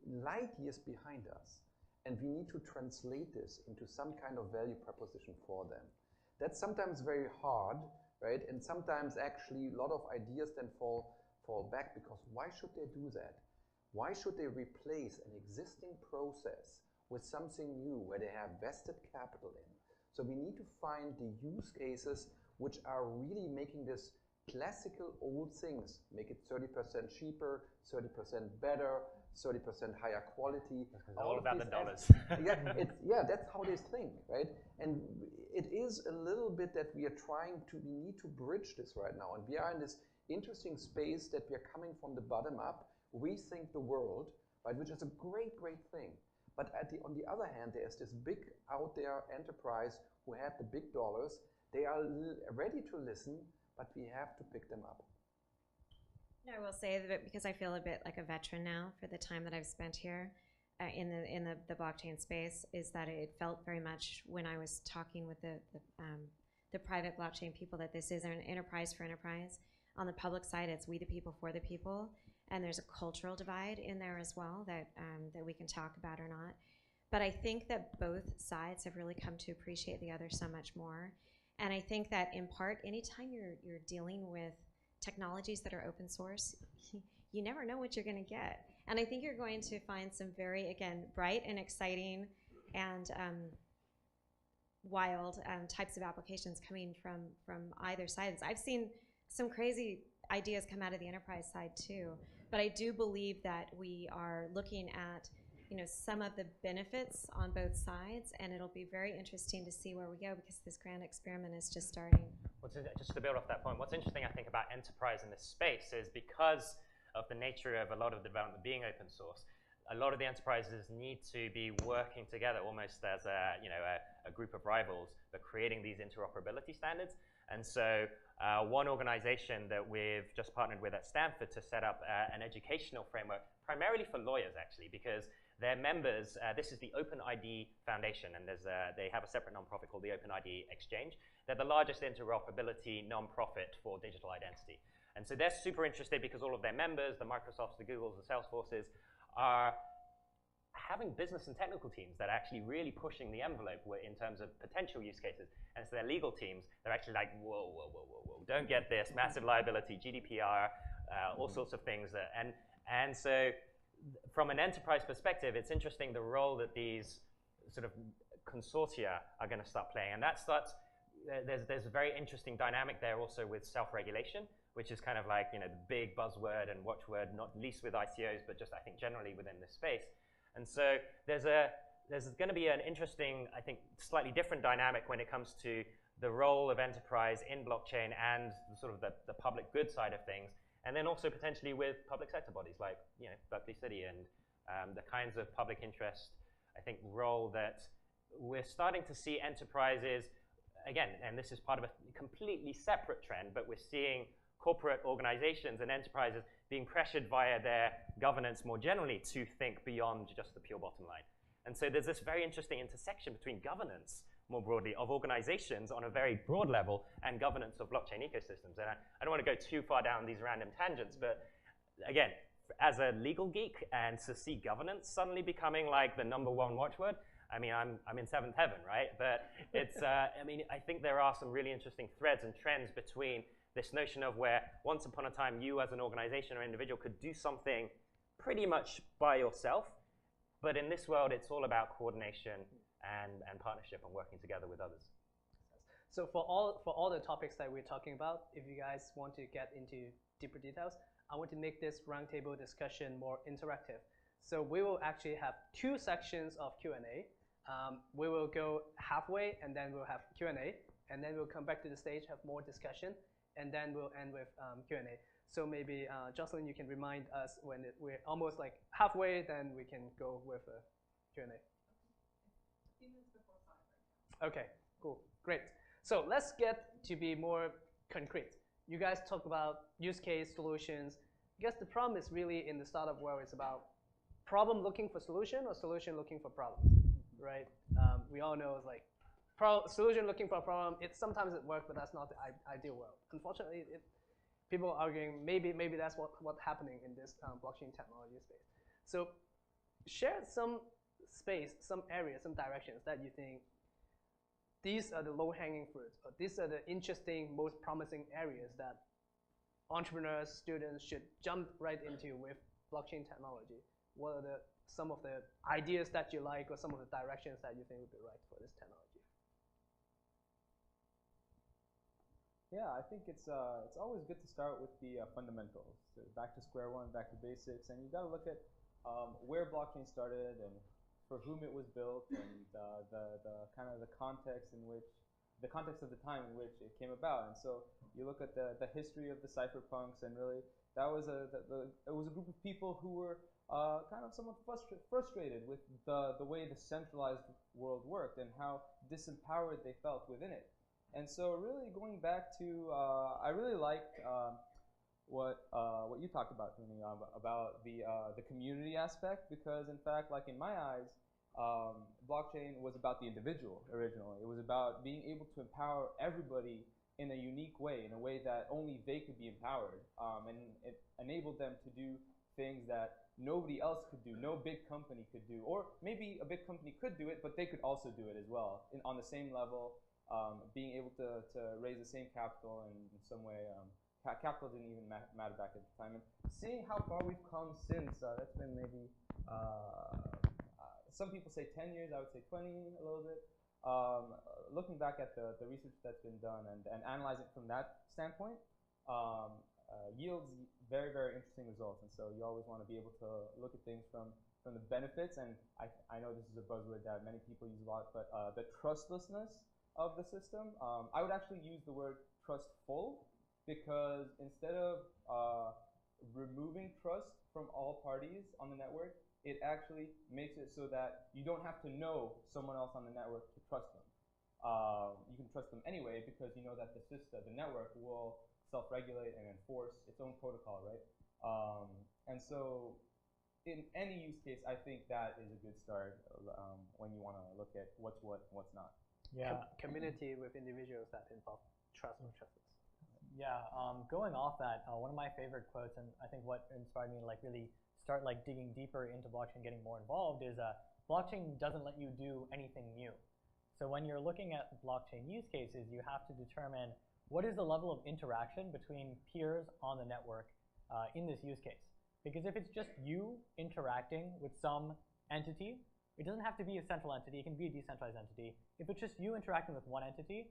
light years behind us. And we need to translate this into some kind of value proposition for them. That's sometimes very hard, right? And sometimes actually a lot of ideas then fall back because why should they do that? Why should they replace an existing process with something new where they have vested capital in? So we need to find the use cases which are really making this classical old things, make it 30% cheaper, 30% better, 30% higher quality. All about the dollars. Yeah, that's how they think, right? And it is a little bit that we need to bridge this right now. And we are in this interesting space that we are coming from the bottom up, rethink the world, right? Which is a great, great thing. But on the other hand, there's this big out there enterprise who had the big dollars. They are ready to listen, but we have to pick them up. No, I will say that because I feel a bit like a veteran now for the time that I've spent here in the blockchain space, is that it felt very much when I was talking with the private blockchain people that this is an enterprise for enterprise. On the public side, it's we the people for the people, and there's a cultural divide in there as well that we can talk about or not. But I think that both sides have really come to appreciate the other so much more. And I think that in part, anytime you're dealing with technologies that are open source, you never know what you're going to get. And I think you're going to find some very, again, bright and exciting and wild types of applications coming from either sides. I've seen some crazy ideas come out of the enterprise side too, but I do believe that we are looking at some of the benefits on both sides, and it'll be very interesting to see where we go because this grand experiment is just starting. Well, just to build off that point, what's interesting, I think, about enterprise in this space is because of the nature of a lot of the development being open source, a lot of the enterprises need to be working together almost as a group of rivals, but creating these interoperability standards. And so one organization that we've just partnered with at Stanford to set up an educational framework, primarily for lawyers, actually, because their members, this is the OpenID Foundation, and they have a separate nonprofit called the OpenID Exchange. They're the largest interoperability nonprofit for digital identity. And so they're super interested because all of their members, the Microsofts, the Googles, the Salesforces, are having business and technical teams that are actually really pushing the envelope in terms of potential use cases. And so their legal teams, they're actually like, whoa, whoa, whoa, whoa, whoa, don't get this, massive liability, GDPR, all sorts of things. And so from an enterprise perspective, it's interesting the role that these sort of consortia are going to start playing. And that starts, there's a very interesting dynamic there also with self-regulation, which is kind of like, the big buzzword and watchword, not least with ICOs, but just I think generally within this space. And so there's going to be an interesting, I think, slightly different dynamic when it comes to the role of enterprise in blockchain and sort of the public good side of things, and then also potentially with public sector bodies like Berkeley City and the kinds of public interest, I think, role that we're starting to see enterprises, again, and this is part of a completely separate trend, but we're seeing corporate organizations and enterprises being pressured via their governance more generally to think beyond just the pure bottom line. And so there's this very interesting intersection between governance more broadly of organizations on a very broad level and governance of blockchain ecosystems. And I don't want to go too far down these random tangents, but again, as a legal geek and to see governance suddenly becoming like the #1 watchword, I mean, I'm in seventh heaven, right? But it's, I mean, I think there are some really interesting threads and trends between this notion of where once upon a time you as an organization or individual could do something pretty much by yourself, but in this world it's all about coordination and partnership and working together with others. So for all the topics that we're talking about, if you guys want to get into deeper details, I want to make this roundtable discussion more interactive. So we will actually have 2 sections of Q&A. We will go halfway and then we'll have Q&A, and then we'll come back to the stage, have more discussion, and then we'll end with Q&A. So maybe, Jocelyn, you can remind us when we're almost like halfway, then we can go with a Q&A. A few minutes before 5 right now. Okay, cool, great. So let's get to be more concrete. You guys talk about use case solutions. I guess the problem is really in the startup world, it's about problem looking for solution or solution looking for problem, right? We all know it's like solution looking for a problem. Sometimes it works, but that's not the ideal world. Unfortunately, people are arguing maybe that's what's happening in this blockchain technology space. So share some space, some areas, some directions that you think these are the low-hanging fruits, or these are the interesting, most promising areas that entrepreneurs, students should jump right into with blockchain technology. What are some of the ideas that you like, or some of the directions that you think would be right for this technology? Yeah, I think it's always good to start with the fundamentals. So back to square one, back to basics, and you got to look at where blockchain started and for whom it was built, and the kind of the context of the time in which it came about. And so you look at the history of the cypherpunks, and really that was it was a group of people who were kind of somewhat frustrated with the way the centralized world worked and how disempowered they felt within it. And so really going back to, I really liked what you talked about, about the community aspect, because in fact, like in my eyes, blockchain was about the individual originally. It was about being able to empower everybody in a unique way, in a way that only they could be empowered, and it enabled them to do things that nobody else could do, no big company could do, or maybe a big company could do it, but they could also do it as well on the same level. being able to raise the same capital in some way. Capital didn't even matter back at the time. And seeing how far we've come since, that's been maybe, some people say 10 years, I would say 20 a little bit. Looking back at the research that's been done and analyzing it from that standpoint, yields very, very interesting results. And so you always want to be able to look at things from the benefits. And I know this is a buzzword that many people use a lot, but the trustlessness of the system. I would actually use the word trustful, because instead of removing trust from all parties on the network, it actually makes it so that you don't have to know someone else on the network to trust them. You can trust them anyway because you know that the system, the network, will self-regulate and enforce its own protocol, right? And so in any use case, I think that is a good start when you want to look at what's what and what's not. Yeah. Community with individuals that involve trust or trustless. Yeah, going off that, one of my favorite quotes, and I think what inspired me to like really start like digging deeper into blockchain, getting more involved, is blockchain doesn't let you do anything new. So when you're looking at blockchain use cases, you have to determine what is the level of interaction between peers on the network in this use case. Because if it's just you interacting with some entity, it doesn't have to be a central entity, it can be a decentralized entity. If it's just you interacting with one entity,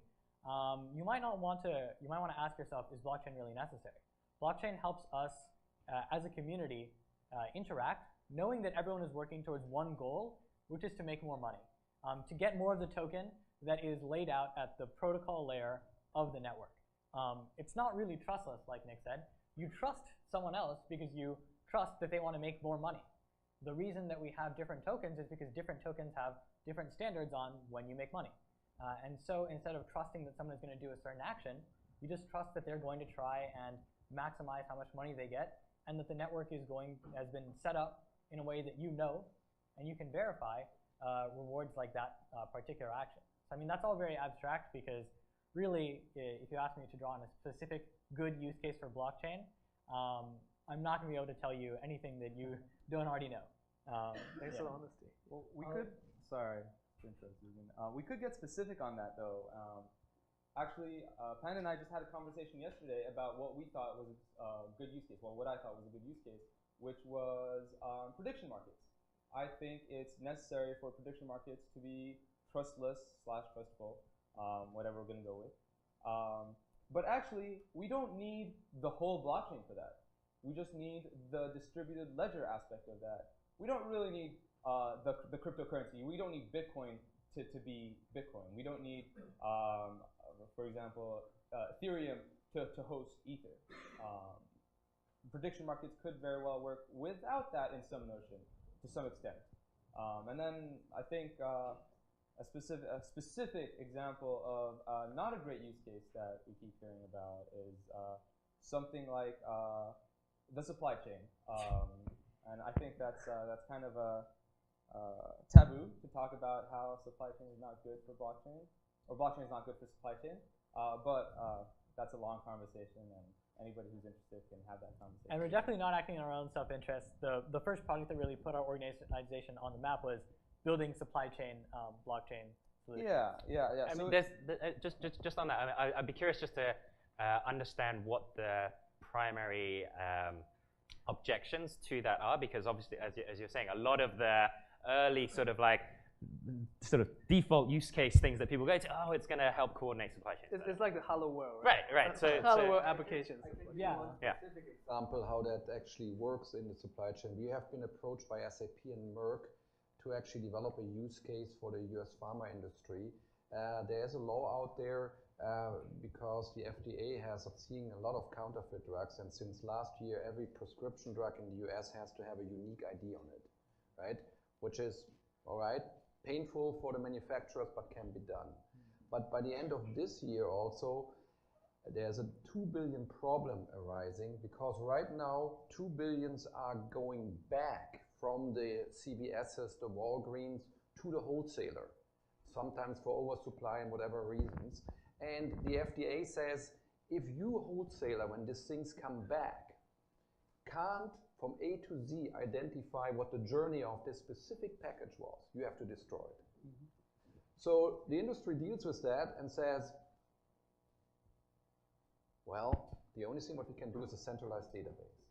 you might want to ask yourself, is blockchain really necessary? Blockchain helps us as a community interact, knowing that everyone is working towards one goal, which is to make more money, to get more of the token that is laid out at the protocol layer of the network. It's not really trustless, like Nick said. You trust someone else because you trust that they want to make more money. The reason that we have different tokens is because different tokens have different standards on when you make money. And so instead of trusting that someone is going to do a certain action, you just trust that they're going to try and maximize how much money they get, and that the network has been set up in a way that you know, and you can verify rewards like that particular action. So I mean, that's all very abstract because really, if you ask me to draw on a specific good use case for blockchain, I'm not going to be able to tell you anything that you don't already know. Thanks for the honesty. Well, we could, sorry. We could get specific on that though. Actually, Pan and I just had a conversation yesterday about what we thought was a good use case, well, what I thought was a good use case, which was prediction markets. I think it's necessary for prediction markets to be trustless / trustful, whatever we're going to go with. But actually, we don't need the whole blockchain for that. We just need the distributed ledger aspect of that. We don't really need the cryptocurrency. We don't need Bitcoin to be Bitcoin. We don't need, for example, Ethereum to host Ether. Prediction markets could very well work without that in some notion, to some extent. And then I think a specific example of not a great use case that we keep hearing about is something like the supply chain. And I think that's kind of a taboo to talk about how supply chain is not good for blockchain, or blockchain is not good for supply chain. But that's a long conversation, and anybody who's interested can have that conversation. And we're definitely not acting in our own self-interest. The first project that really put our organization on the map was building supply chain blockchain solutions. Yeah. I mean, just on that, I'd be curious just to understand what the primary objections to that are, because obviously, as you're saying, a lot of the early sort of default use case things that people go to, oh, it's going to help coordinate supply chains. It's like the hello world, right? Right. So hello world applications. Yeah. Specific example how that actually works in the supply chain. We have been approached by SAP and Merck to actually develop a use case for the US pharma industry. There's a law out there because the FDA has seen a lot of counterfeit drugs, and since last year, every prescription drug in the US has to have a unique ID on it, right? Which is, all right, painful for the manufacturers, but can be done. But by the end of this year also, there's a 2 billion problem arising, because right now, 2 billions are going back from the CVSs, the Walgreens, to the wholesaler, sometimes for oversupply and whatever reasons. And the FDA says, if you wholesaler, when these things come back, can't from A to Z identify what the journey of this specific package was, you have to destroy it. So the industry deals with that and says, well, the only thing what we can do is a centralized database.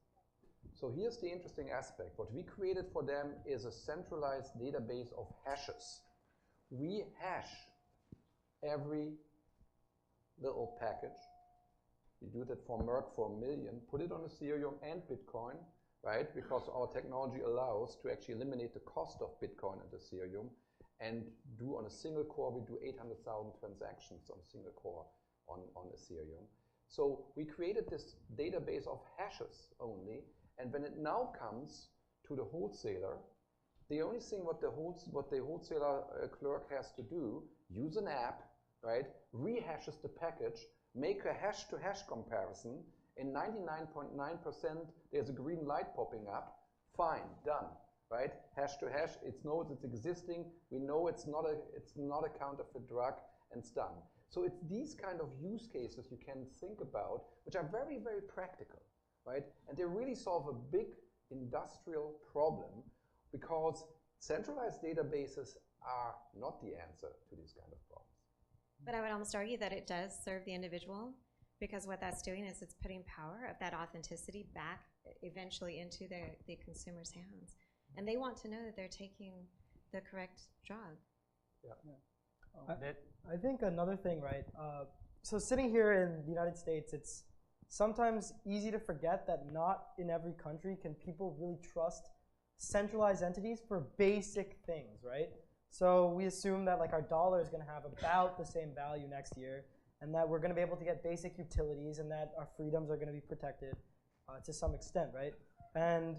So here's the interesting aspect. What we created for them is a centralized database of hashes. We hash every little package. We do that for Merck for 1 million, put it on Ethereum and Bitcoin, right? Because our technology allows to actually eliminate the cost of Bitcoin and Ethereum, and do on a single core, we do 800,000 transactions on a single core on Ethereum. So we created this database of hashes only, and when it now comes to the wholesaler, the only thing what the wholesaler clerk has to do, use an app, right, rehashes the package, make a hash-to-hash comparison. In 99.9%, there's a green light popping up. Fine, done, right? Hash-to-hash, it knows it's existing. We know it's not a counterfeit drug, and it's done. So it's these kind of use cases you can think about, which are very, very practical, right? And they really solve a big industrial problem, because centralized databases are not the answer to these kind of problems. But I would almost argue that it does serve the individual, because what that's doing is it's putting power of that authenticity back eventually into the consumer's hands. And they want to know that they're taking the correct drug. Yeah. I think another thing, right? So sitting here in the United States, it's sometimes easy to forget that not in every country can people really trust centralized entities for basic things, right? So we assume that like our dollar is going to have about the same value next year, and that we're going to be able to get basic utilities, and that our freedoms are going to be protected to some extent, right? And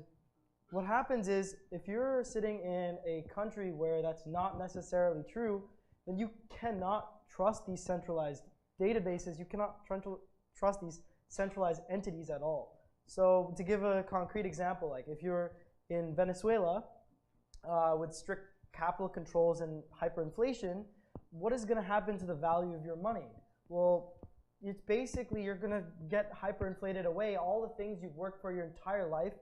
what happens is, if you're sitting in a country where that's not necessarily true, then you cannot trust these centralized databases. You cannot trust these centralized entities at all. So to give a concrete example, like if you're in Venezuela with strict capital controls and hyperinflation, what is going to happen to the value of your money? Well, it's basically you're going to get hyperinflated away. All the things you've worked for your entire life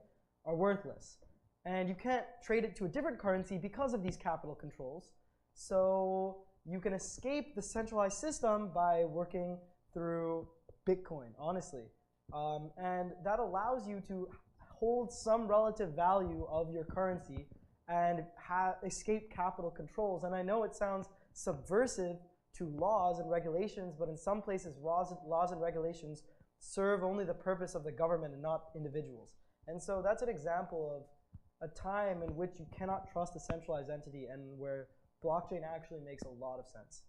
are worthless. And you can't trade it to a different currency because of these capital controls. So you can escape the centralized system by working through Bitcoin, honestly. And that allows you to hold some relative value of your currency and escape capital controls. And I know it sounds subversive to laws and regulations, but in some places laws and regulations serve only the purpose of the government and not individuals. And so that's an example of a time in which you cannot trust a centralized entity, and where blockchain actually makes a lot of sense.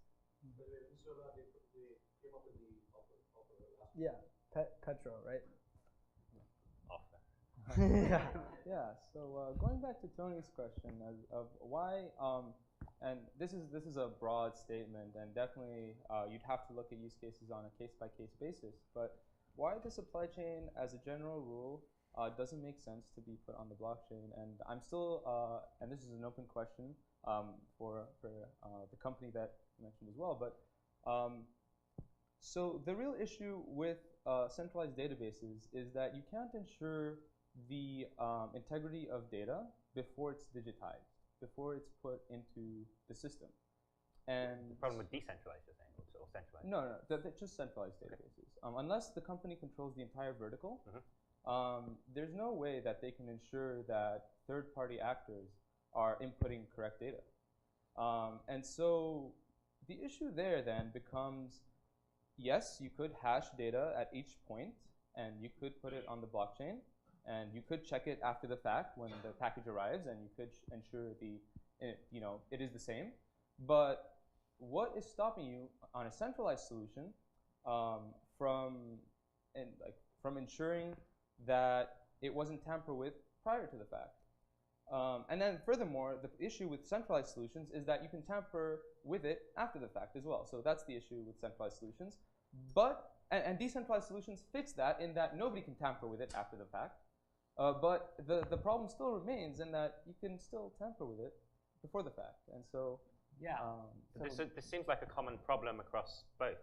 Yeah, Petro, right? Yeah. Yeah. So going back to Tony's question of why, and this is a broad statement, and definitely you'd have to look at use cases on a case-by-case basis. But why the supply chain, as a general rule, doesn't make sense to be put on the blockchain? And I'm still, and this is an open question for the company that you mentioned as well. But so the real issue with centralized databases is that you can't ensure the integrity of data before it's digitized, before it's put into the system. And the problem with decentralized, you're saying, or centralized? No, just centralized databases. Unless the company controls the entire vertical, there's no way that they can ensure that third-party actors are inputting correct data. And so the issue there then becomes, yes, you could hash data at each point, and you could put it on the blockchain, and you could check it after the fact when the package arrives, and you could ensure it is the same. But what is stopping you on a centralized solution from ensuring that it wasn't tampered with prior to the fact? And then furthermore, the issue with centralized solutions is that you can tamper with it after the fact as well. So that's the issue with centralized solutions. But and decentralized solutions fix that, in that nobody can tamper with it after the fact. But the problem still remains in that you can still tamper with it before the fact. And so yeah, this seems like a common problem across both.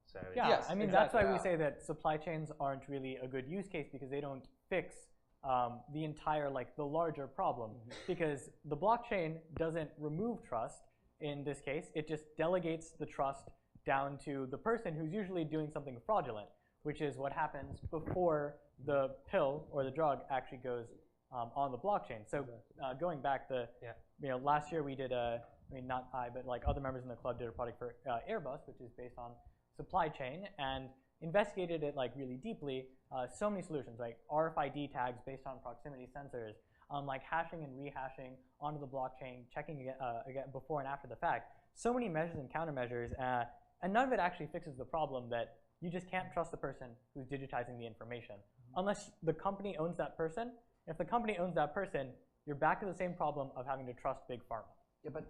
So yeah, yes, I mean, exactly. that's why we say that supply chains aren't really a good use case, because they don't fix the entire, the larger problem. Because the blockchain doesn't remove trust, in this case, it just delegates the trust down to the person who's usually doing something fraudulent, which is what happens before the pill or the drug actually goes on the blockchain. So going back, last year we did not I, but like other members in the club did a project for Airbus, which is based on supply chain, and investigated it like really deeply. So many solutions, like RFID tags based on proximity sensors, like hashing and rehashing onto the blockchain, checking again before and after the fact. So many measures and countermeasures, and none of it actually fixes the problem that you just can't trust the person who's digitizing the information unless the company owns that person. If the company owns that person, you're back to the same problem of having to trust big pharma. Yeah, but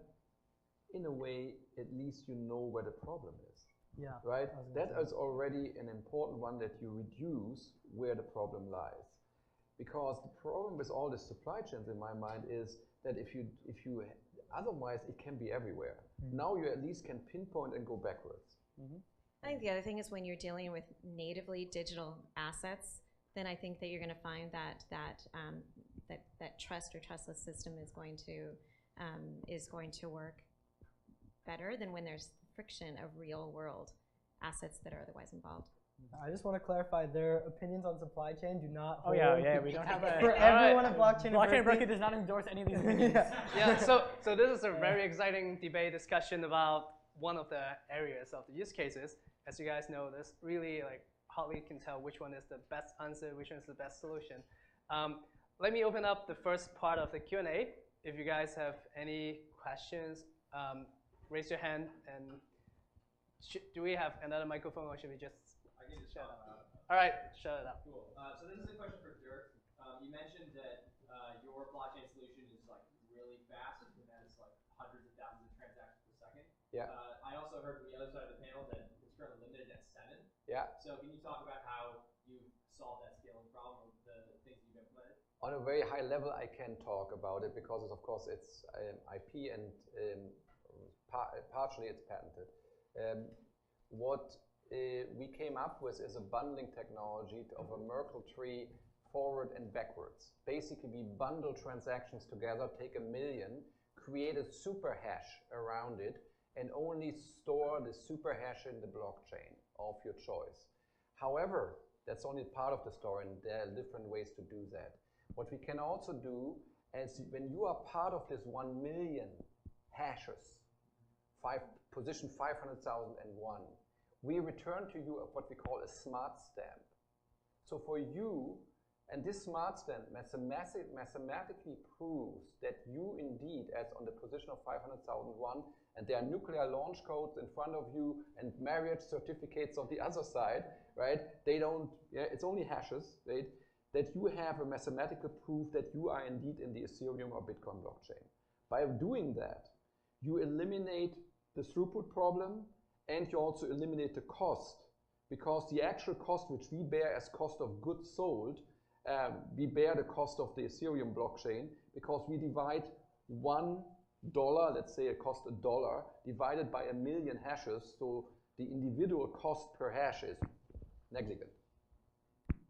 in a way, at least you know where the problem is. Yeah. Right? That is already an important one, that you reduce where the problem lies. Because the problem with all the supply chains in my mind is that if you otherwise it can be everywhere. Now you at least can pinpoint and go backwards. I think the other thing is when you're dealing with natively digital assets, then I think that you're going to find that that trust or trustless system is going to work better than when there's friction of real world assets that are otherwise involved. I just want to clarify, their opinions on supply chain do not hold. We don't have a... For everyone at Blockchain Blockchain Berkeley does not endorse any of these opinions. So this is a very exciting debate discussion about one of the areas of the use cases. As you guys know, there's really like hardly can tell which one is the best answer, which one is the best solution. Let me open up the first part of the Q&A. If you guys have any questions, raise your hand. And do we have another microphone, or should we just... I can just shut it up. All right, shut it up. Cool. So this is a question for Dirk. You mentioned that your blockchain solution is like really fast and has like hundreds of thousands of transactions per second. Yeah. I also heard from the other side of the panel that it's currently limited at 7. Yeah. So can you talk about how you've solved that scaling problem with the things that you've implemented? On a very high level, I can talk about it because, of course, it's IP and partially it's patented. What we came up with is a bundling technology of a Merkle tree forward and backwards. Basically, we bundle transactions together, take 1 million, create a super hash around it, and only store the super hash in the blockchain of your choice. However, that's only part of the story, and there are different ways to do that. What we can also do is when you are part of this 1 million hashes, position 500,001, we return to you what we call a smart stamp. So for you, and this smart stamp mathematically proves that you indeed, as on the position of 500,001, and there are nuclear launch codes in front of you and marriage certificates on the other side, right? They don't, it's only hashes, right? That you have a mathematical proof that you are indeed in the Ethereum or Bitcoin blockchain. By doing that, you eliminate the throughput problem, and you also eliminate the cost, because the actual cost which we bear as cost of goods sold, we bear the cost of the Ethereum blockchain, because we divide $1, let's say it costs $1, divided by 1 million hashes, so the individual cost per hash is negligible.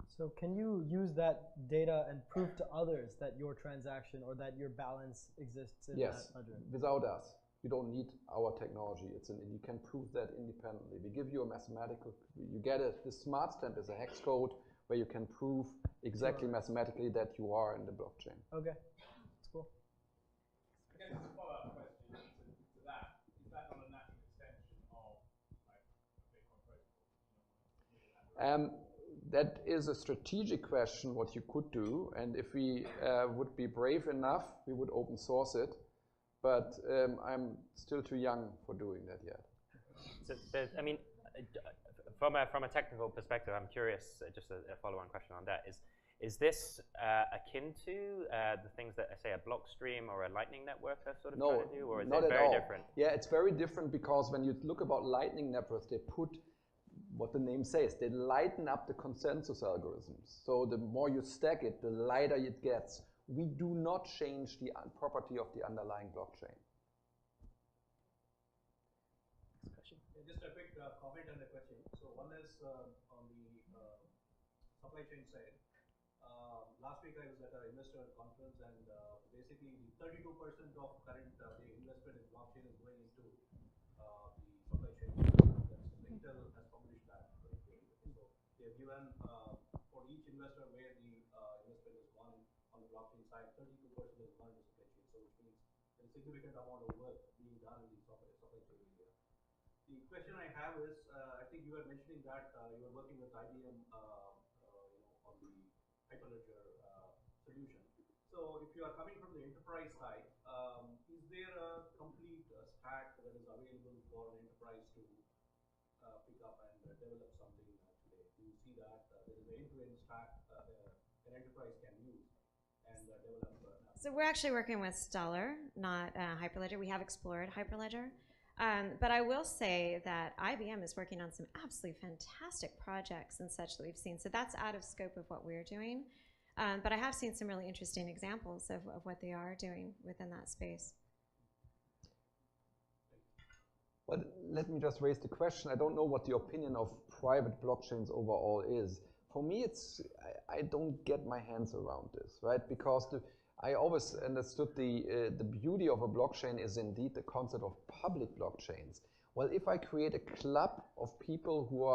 So can you use that data and prove to others that your transaction or that your balance exists in that ledger? Yes, without us. You don't need our technology. You can prove that independently. We give you a mathematical, you get it. The smart stamp is a hex code where you can prove exactly mathematically that you are in the blockchain. Okay, that's cool. I guess as a follow-up question to that, is that not a natural extension of like a Bitcoin protocol? That is a strategic question, what you could do. And if we would be brave enough, we would open source it. But I'm still too young for doing that yet. So, I mean, from a technical perspective, I'm curious, just a follow-on question on that, is this akin to the things that, say, a Blockstream or a Lightning Network are sort of trying to do, or is it very different? Yeah, it's very different, because when you look about Lightning networks, they put what the name says, they lighten up the consensus algorithms. So the more you stack it, the lighter it gets. We do not change the property of the underlying blockchain. Just a quick comment on the question. So one is on the supply chain side. Last week I was at an investor conference, and basically 32% of current the investment in blockchain is going into they've given for each investor where the investment has gone in on the blockchain side, 32% has gone to supply chain. So which means a significant amount of work being done in the supply chain area. The question I have is, I think you were mentioning that you were working with IBM, on the Hyperledger solution. So if you are coming from the enterprise side, is there a complete stack that is available for an enterprise to pick up and develop something today? Do you see that there is an end-to-end stack an enterprise can use and develop? So we're actually working with Stellar, not Hyperledger. We have explored Hyperledger. But I will say that IBM is working on some absolutely fantastic projects and such that we've seen. So that's out of scope of what we're doing. But I have seen some really interesting examples of what they are doing within that space. Well, let me just raise the question. I don't know what the opinion of private blockchains overall is. For me, I don't get my hands around this, right? Because I always understood the beauty of a blockchain is indeed the concept of public blockchains. Well, if I create a club of people who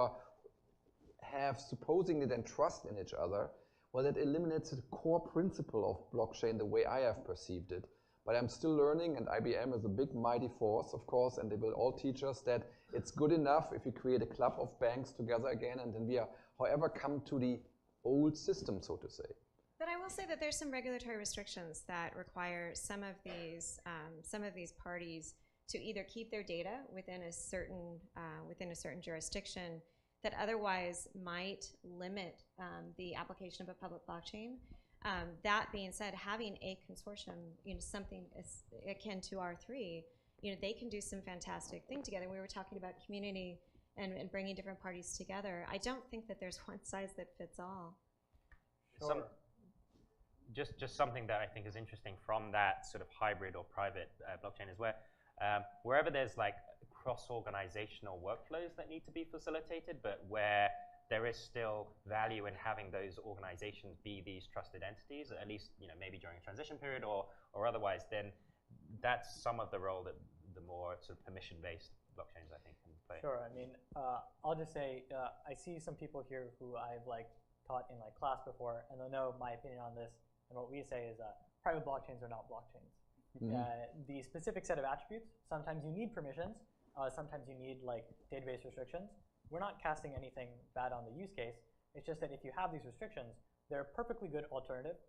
have supposedly then trust in each other, well, that eliminates the core principle of blockchain the way I have perceived it. But I'm still learning, and IBM is a big, mighty force, of course, and they will all teach us that it's good enough if you create a club of banks together again, and then we are, however, come to the old system, so to say. But I will say that there's some regulatory restrictions that require some of these parties to either keep their data within a certain jurisdiction that otherwise might limit the application of a public blockchain. That being said, having a consortium, something akin to R3, they can do some fantastic thing together. We were talking about community and bringing different parties together. I don't think that there's one size that fits all. Sure. Just something that I think is interesting from that sort of hybrid or private blockchain is wherever there's like cross-organizational workflows that need to be facilitated, but where there is still value in having those organizations be these trusted entities, at least maybe during a transition period or otherwise, then that's some of the role that the more sort of permission-based blockchains, I think, can play. Sure. I mean, I'll just say I see some people here who I've taught in class before, and they'll know my opinion on this. And what we say is private blockchains are not blockchains. Mm-hmm. The specific set of attributes, sometimes you need permissions, sometimes you need database restrictions. We're not casting anything bad on the use case. It's just that if you have these restrictions, there are perfectly good alternatives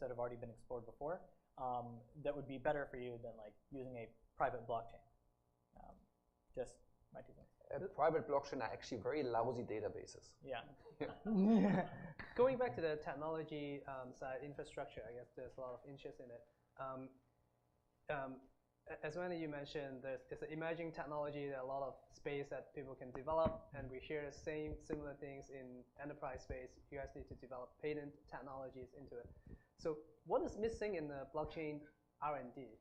that have already been explored before that would be better for you than using a private blockchain. Just my 2 cents. Private blockchain are actually very lousy databases. Yeah. Going back to the technology side, infrastructure, I guess there's a lot of interest in it. As Wendy, you mentioned, it's an emerging technology. There are a lot of space that people can develop, and we hear the similar things in enterprise space. You guys need to develop patent technologies into it. So what is missing in the blockchain R&D?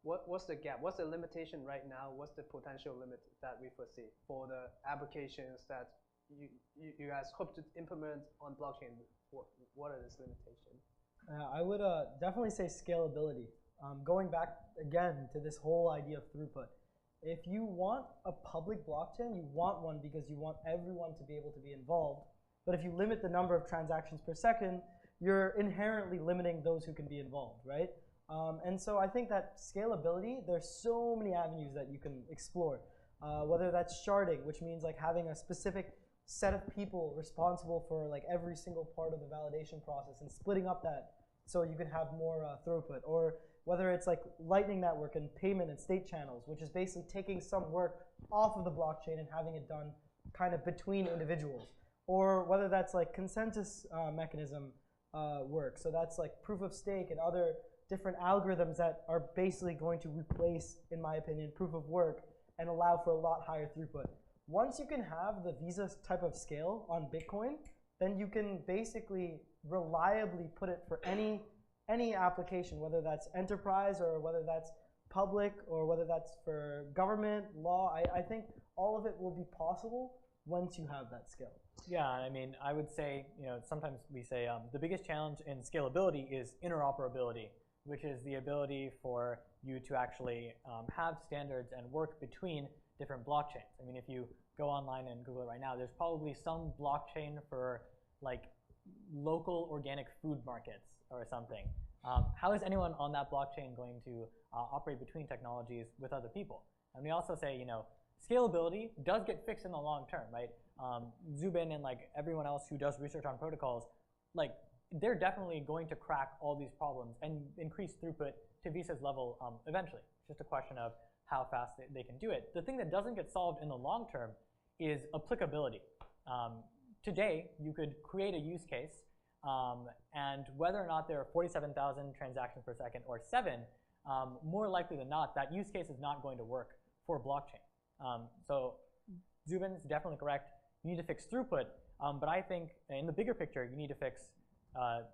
What's the gap? What's the limitation right now? What's the potential limit that we foresee for the applications that you guys hope to implement on blockchain? What are these limitations? I would definitely say scalability. Going back again to this whole idea of throughput. If you want a public blockchain, you want one because you want everyone to be able to be involved. But if you limit the number of transactions per second, you're inherently limiting those who can be involved, right? And so I think that scalability, there's so many avenues that you can explore. Whether that's sharding, which means having a specific set of people responsible for every single part of the validation process and splitting up that so you can have more throughput. Or whether it's Lightning Network and payment and state channels, which is basically taking some work off of the blockchain and having it done kind of between individuals. Or whether that's consensus mechanism work. So that's proof of stake and other different algorithms that are basically going to replace, in my opinion, proof of work and allow for a lot higher throughput. Once you can have the Visa type of scale on Bitcoin, then you can basically reliably put it for any application, whether that's enterprise or whether that's public or whether that's for government, law. I think all of it will be possible once you have that scale. Yeah, I mean, I would say, sometimes we say the biggest challenge in scalability is interoperability, which is the ability for you to actually have standards and work between different blockchains. I mean, if you go online and Google it right now, there's probably some blockchain for like local organic food markets or something. How is anyone on that blockchain going to operate between technologies with other people? And we also say, you know, scalability does get fixed in the long term, right? Zubin and like everyone else who does research on protocols, like they're definitely going to crack all these problems and increase throughput to Visa's level eventually. It's just a question of how fast they can do it. The thing that doesn't get solved in the long term is applicability. Today, you could create a use case, and whether or not there are 47,000 transactions per second or 7, more likely than not, that use case is not going to work for blockchain. So Zubin's definitely correct. You need to fix throughput, but I think in the bigger picture, you need to fix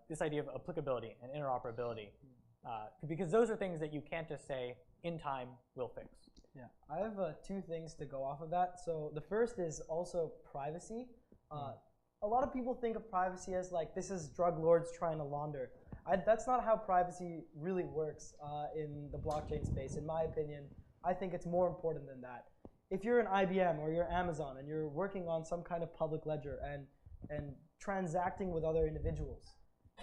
this idea of applicability and interoperability, because those are things that you can't just say, in time, we'll fix. Yeah, I have 2 things to go off of that. So the first is also privacy. A lot of people think of privacy as like, this is drug lords trying to launder. That's not how privacy really works in the blockchain space. In my opinion, I think it's more important than that. If you're an IBM or you're Amazon and you're working on some kind of public ledger and transacting with other individuals,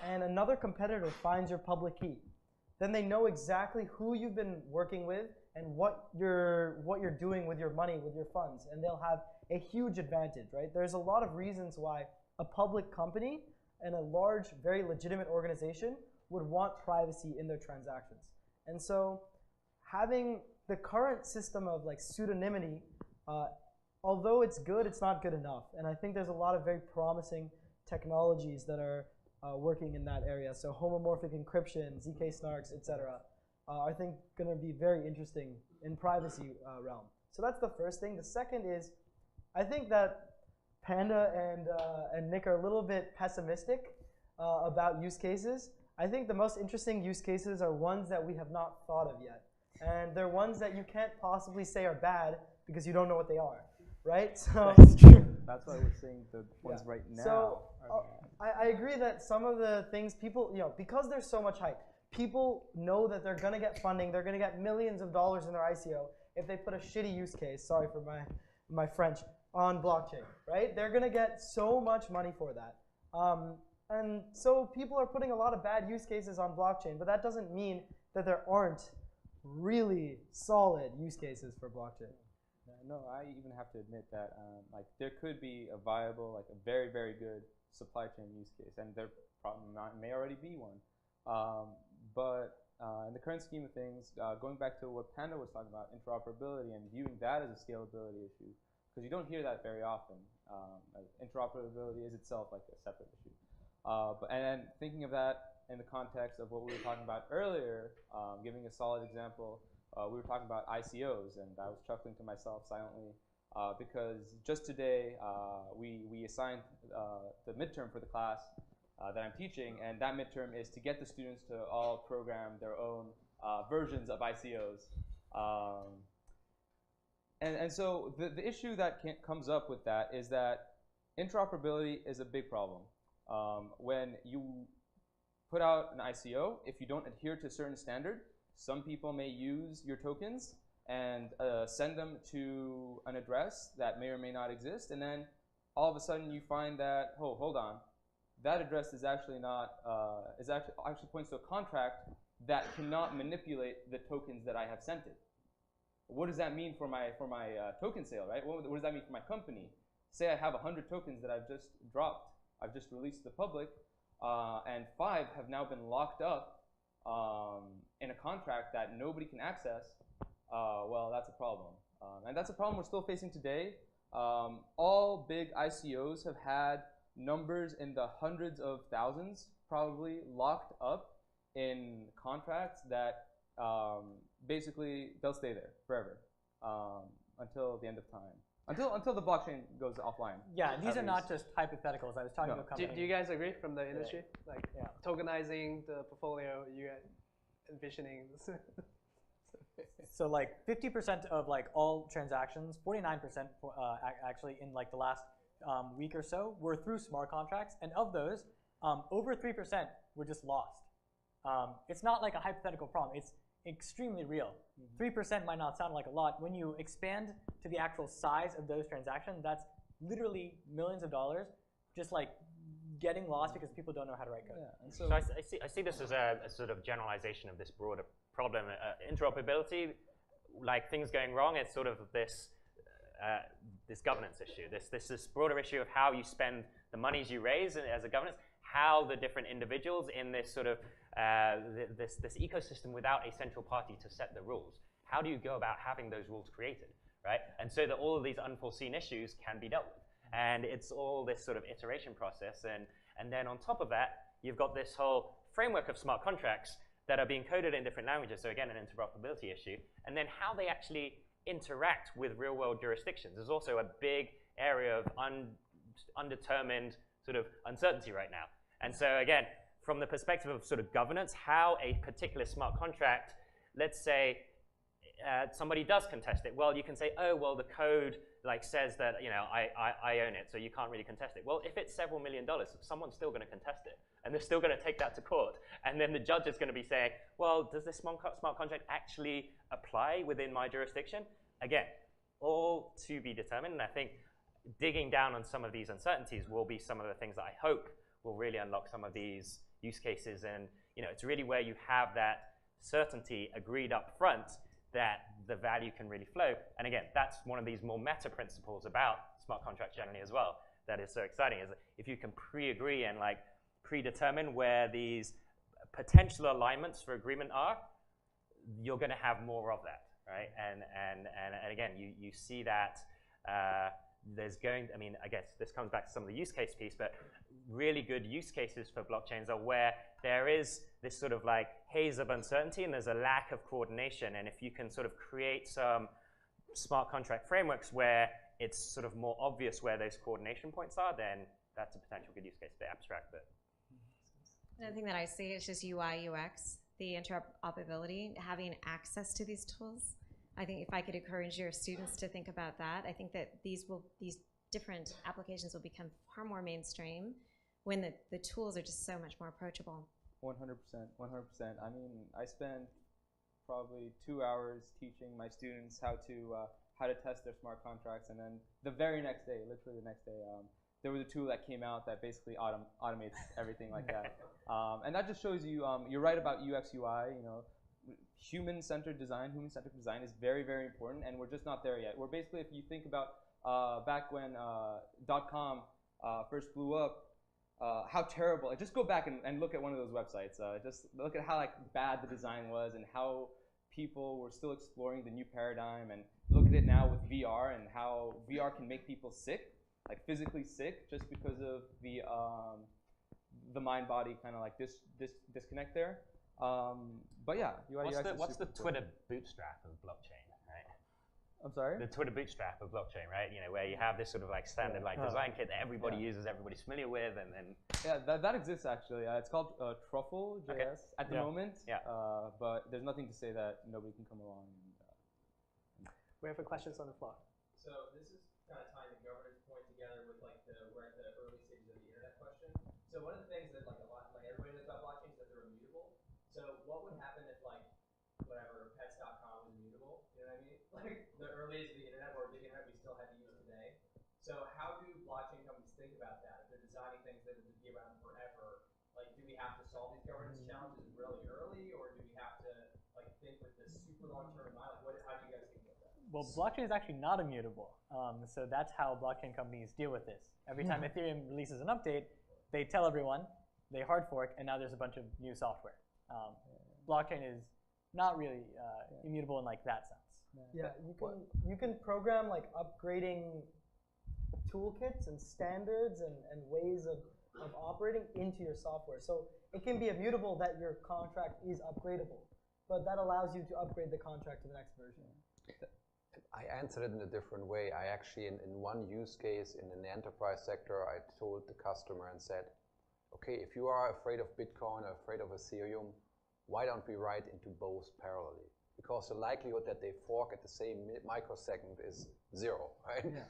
and another competitor finds your public key, then they know exactly who you've been working with and what you're doing with your money, with your funds, and they'll have a huge advantage, right? There's a lot of reasons why a public company and a large, very legitimate organization would want privacy in their transactions. And so having the current system of like pseudonymity, although it's good, it's not good enough. And I think there's a lot of very promising technologies that are working in that area. So homomorphic encryption, ZK snarks, etc. I think going to be very interesting in privacy realm. So that's the first thing. The second is, I think that Panda and Nick are a little bit pessimistic about use cases. I think the most interesting use cases are ones that we have not thought of yet. And they're ones that you can't possibly say are bad because you don't know what they are, right? So that's true. That's why we're saying the ones right now. So I agree that some of the things people, you know, because there's so much hype, people know that they're going to get funding, they're going to get millions of dollars in their ICO if they put a shitty use case, sorry for my French, on blockchain, right? They're going to get so much money for that. And so people are putting a lot of bad use cases on blockchain, but that doesn't mean that there aren't really solid use cases for blockchain. No, I even have to admit that like there could be a viable, like a very, very good supply chain use case, and there probably may already be one. But in the current scheme of things, going back to what Panda was talking about, interoperability and viewing that as a scalability issue, because you don't hear that very often. Interoperability is itself like a separate issue. And then thinking of that in the context of what we were talking about earlier, giving a solid example, we were talking about ICOs, and I was chuckling to myself silently because just today we assigned the midterm for the class that I'm teaching, and that midterm is to get the students to all program their own versions of ICOs. And so the issue that comes up with that is that interoperability is a big problem. When you put out an ICO, if you don't adhere to a certain standard, some people may use your tokens and send them to an address that may or may not exist, and then all of a sudden you find that, oh, hold on, that address is actually not, actually points to a contract that cannot manipulate the tokens that I have sent it. What does that mean for my token sale, right? What does that mean for my company? Say I have 100 tokens that I've just dropped, I've just released to the public, and 5 have now been locked up in a contract that nobody can access. Well, that's a problem. And that's a problem we're still facing today. All big ICOs have had numbers in the hundreds of thousands probably locked up in contracts that basically they'll stay there forever until the end of time. Until the blockchain goes offline. Yeah, these are not just hypotheticals. I was talking to a company. Do you guys agree from the industry? Yeah. Like tokenizing the portfolio, you guys envisioning this? So like 50% of like all transactions, 49% actually in like the last week or so were through smart contracts, and of those, over 3% were just lost. it's not like a hypothetical problem. It's extremely real. 3% might not sound like a lot. When you expand to the actual size of those transactions, that's literally millions of dollars just like getting lost because people don't know how to write code. Yeah, and so I see this as a sort of generalization of this broader problem. Interoperability, like things going wrong, it's sort of this this governance issue, this broader issue of how you spend the monies you raise as a governance, how the different individuals in this sort of this ecosystem without a central party to set the rules. How do you go about having those rules created, right? And so that all of these unforeseen issues can be dealt with. And it's all this sort of iteration process. And then on top of that, you've got this whole framework of smart contracts that are being coded in different languages. So again, an interoperability issue. And then how they actually interact with real-world jurisdictions is also a big area of undetermined sort of uncertainty right now. And so again, from the perspective of sort of governance, how a particular smart contract, let's say somebody does contest it. Well, you can say, oh, well, the code like says that, you know, I own it, so you can't really contest it. Well, if it's several $1 million, someone's still going to contest it, and they're still going to take that to court. And then the judge is going to be saying, well, does this smart contract actually apply within my jurisdiction? Again, all to be determined. And I think digging down on some of these uncertainties will be some of the things that I hope will really unlock some of these use cases. And you know, it's really where you have that certainty agreed up front that the value can really flow. And again, that's one of these more meta principles about smart contracts generally as well that is so exciting, is that if you can pre-agree and like predetermine where these potential alignments for agreement are, you're going to have more of that, right? And again, you see that there's going, I mean, I guess this comes back to some of the use case piece, but really good use cases for blockchains are where there is this sort of like haze of uncertainty and there's a lack of coordination. And if you can sort of create some smart contract frameworks where it's sort of more obvious where those coordination points are, then that's a potential good use case. A bit abstract, but. Another thing that I see is just UI, UX, the interoperability, having access to these tools. I think if I could encourage your students to think about that, I think that these different applications will become far more mainstream when the tools are just so much more approachable. 100%, 100%. I mean, I spent probably 2 hours teaching my students how to test their smart contracts, and then the very next day, literally the next day, there was a tool that came out that basically automates everything like that. And that just shows you, you're right about UX, UI, you know, human-centered design is very, very important, and we're just not there yet. We're basically, if you think about back when .com first blew up, how terrible. Just go back and look at one of those websites. Just look at how like bad the design was and how people were still exploring the new paradigm, and look at it now with VR and how VR can make people sick, like physically sick, just because of the mind-body kind of like disconnect there. But yeah, what's the Twitter bootstrap of blockchain, right? I'm sorry? The Twitter bootstrap of blockchain, right? You know, where you have this sort of like standard like design kit that everybody uses, everybody's familiar with, and then yeah, that exists actually. It's called Truffle.js at the moment. Yeah. But there's nothing to say that nobody can come along. We have questions on the floor. So this is kind of tying the governance point together with like we're at the early stages of the internet question. So one of the things that like everybody knows about blockchains is that they're immutable. So what would happen if like whatever pets.com was immutable? You know what I mean? Like the early days of the internet or the internet we still have to use today. So how do blockchain companies think about that? If they're designing things that would be around forever, like do we have to solve these governance challenges really early, or do we have to like think with this super long term in mind? Like how do you guys think about that? Well, blockchain is actually not immutable. So that's how blockchain companies deal with this. Every time Ethereum releases an update, they tell everyone, they hard fork, and now there's a bunch of new software. Blockchain is not really immutable in like that sense. Yeah, you can program like upgrading toolkits and standards and ways of operating into your software. So it can be immutable that your contract is upgradable, but that allows you to upgrade the contract to the next version. I answered it in a different way. I actually, in one use case in the enterprise sector, I told the customer and said, okay, if you are afraid of Bitcoin or afraid of Ethereum, why don't we write into both parallelly? Because the likelihood that they fork at the same microsecond is 0, right? Yeah.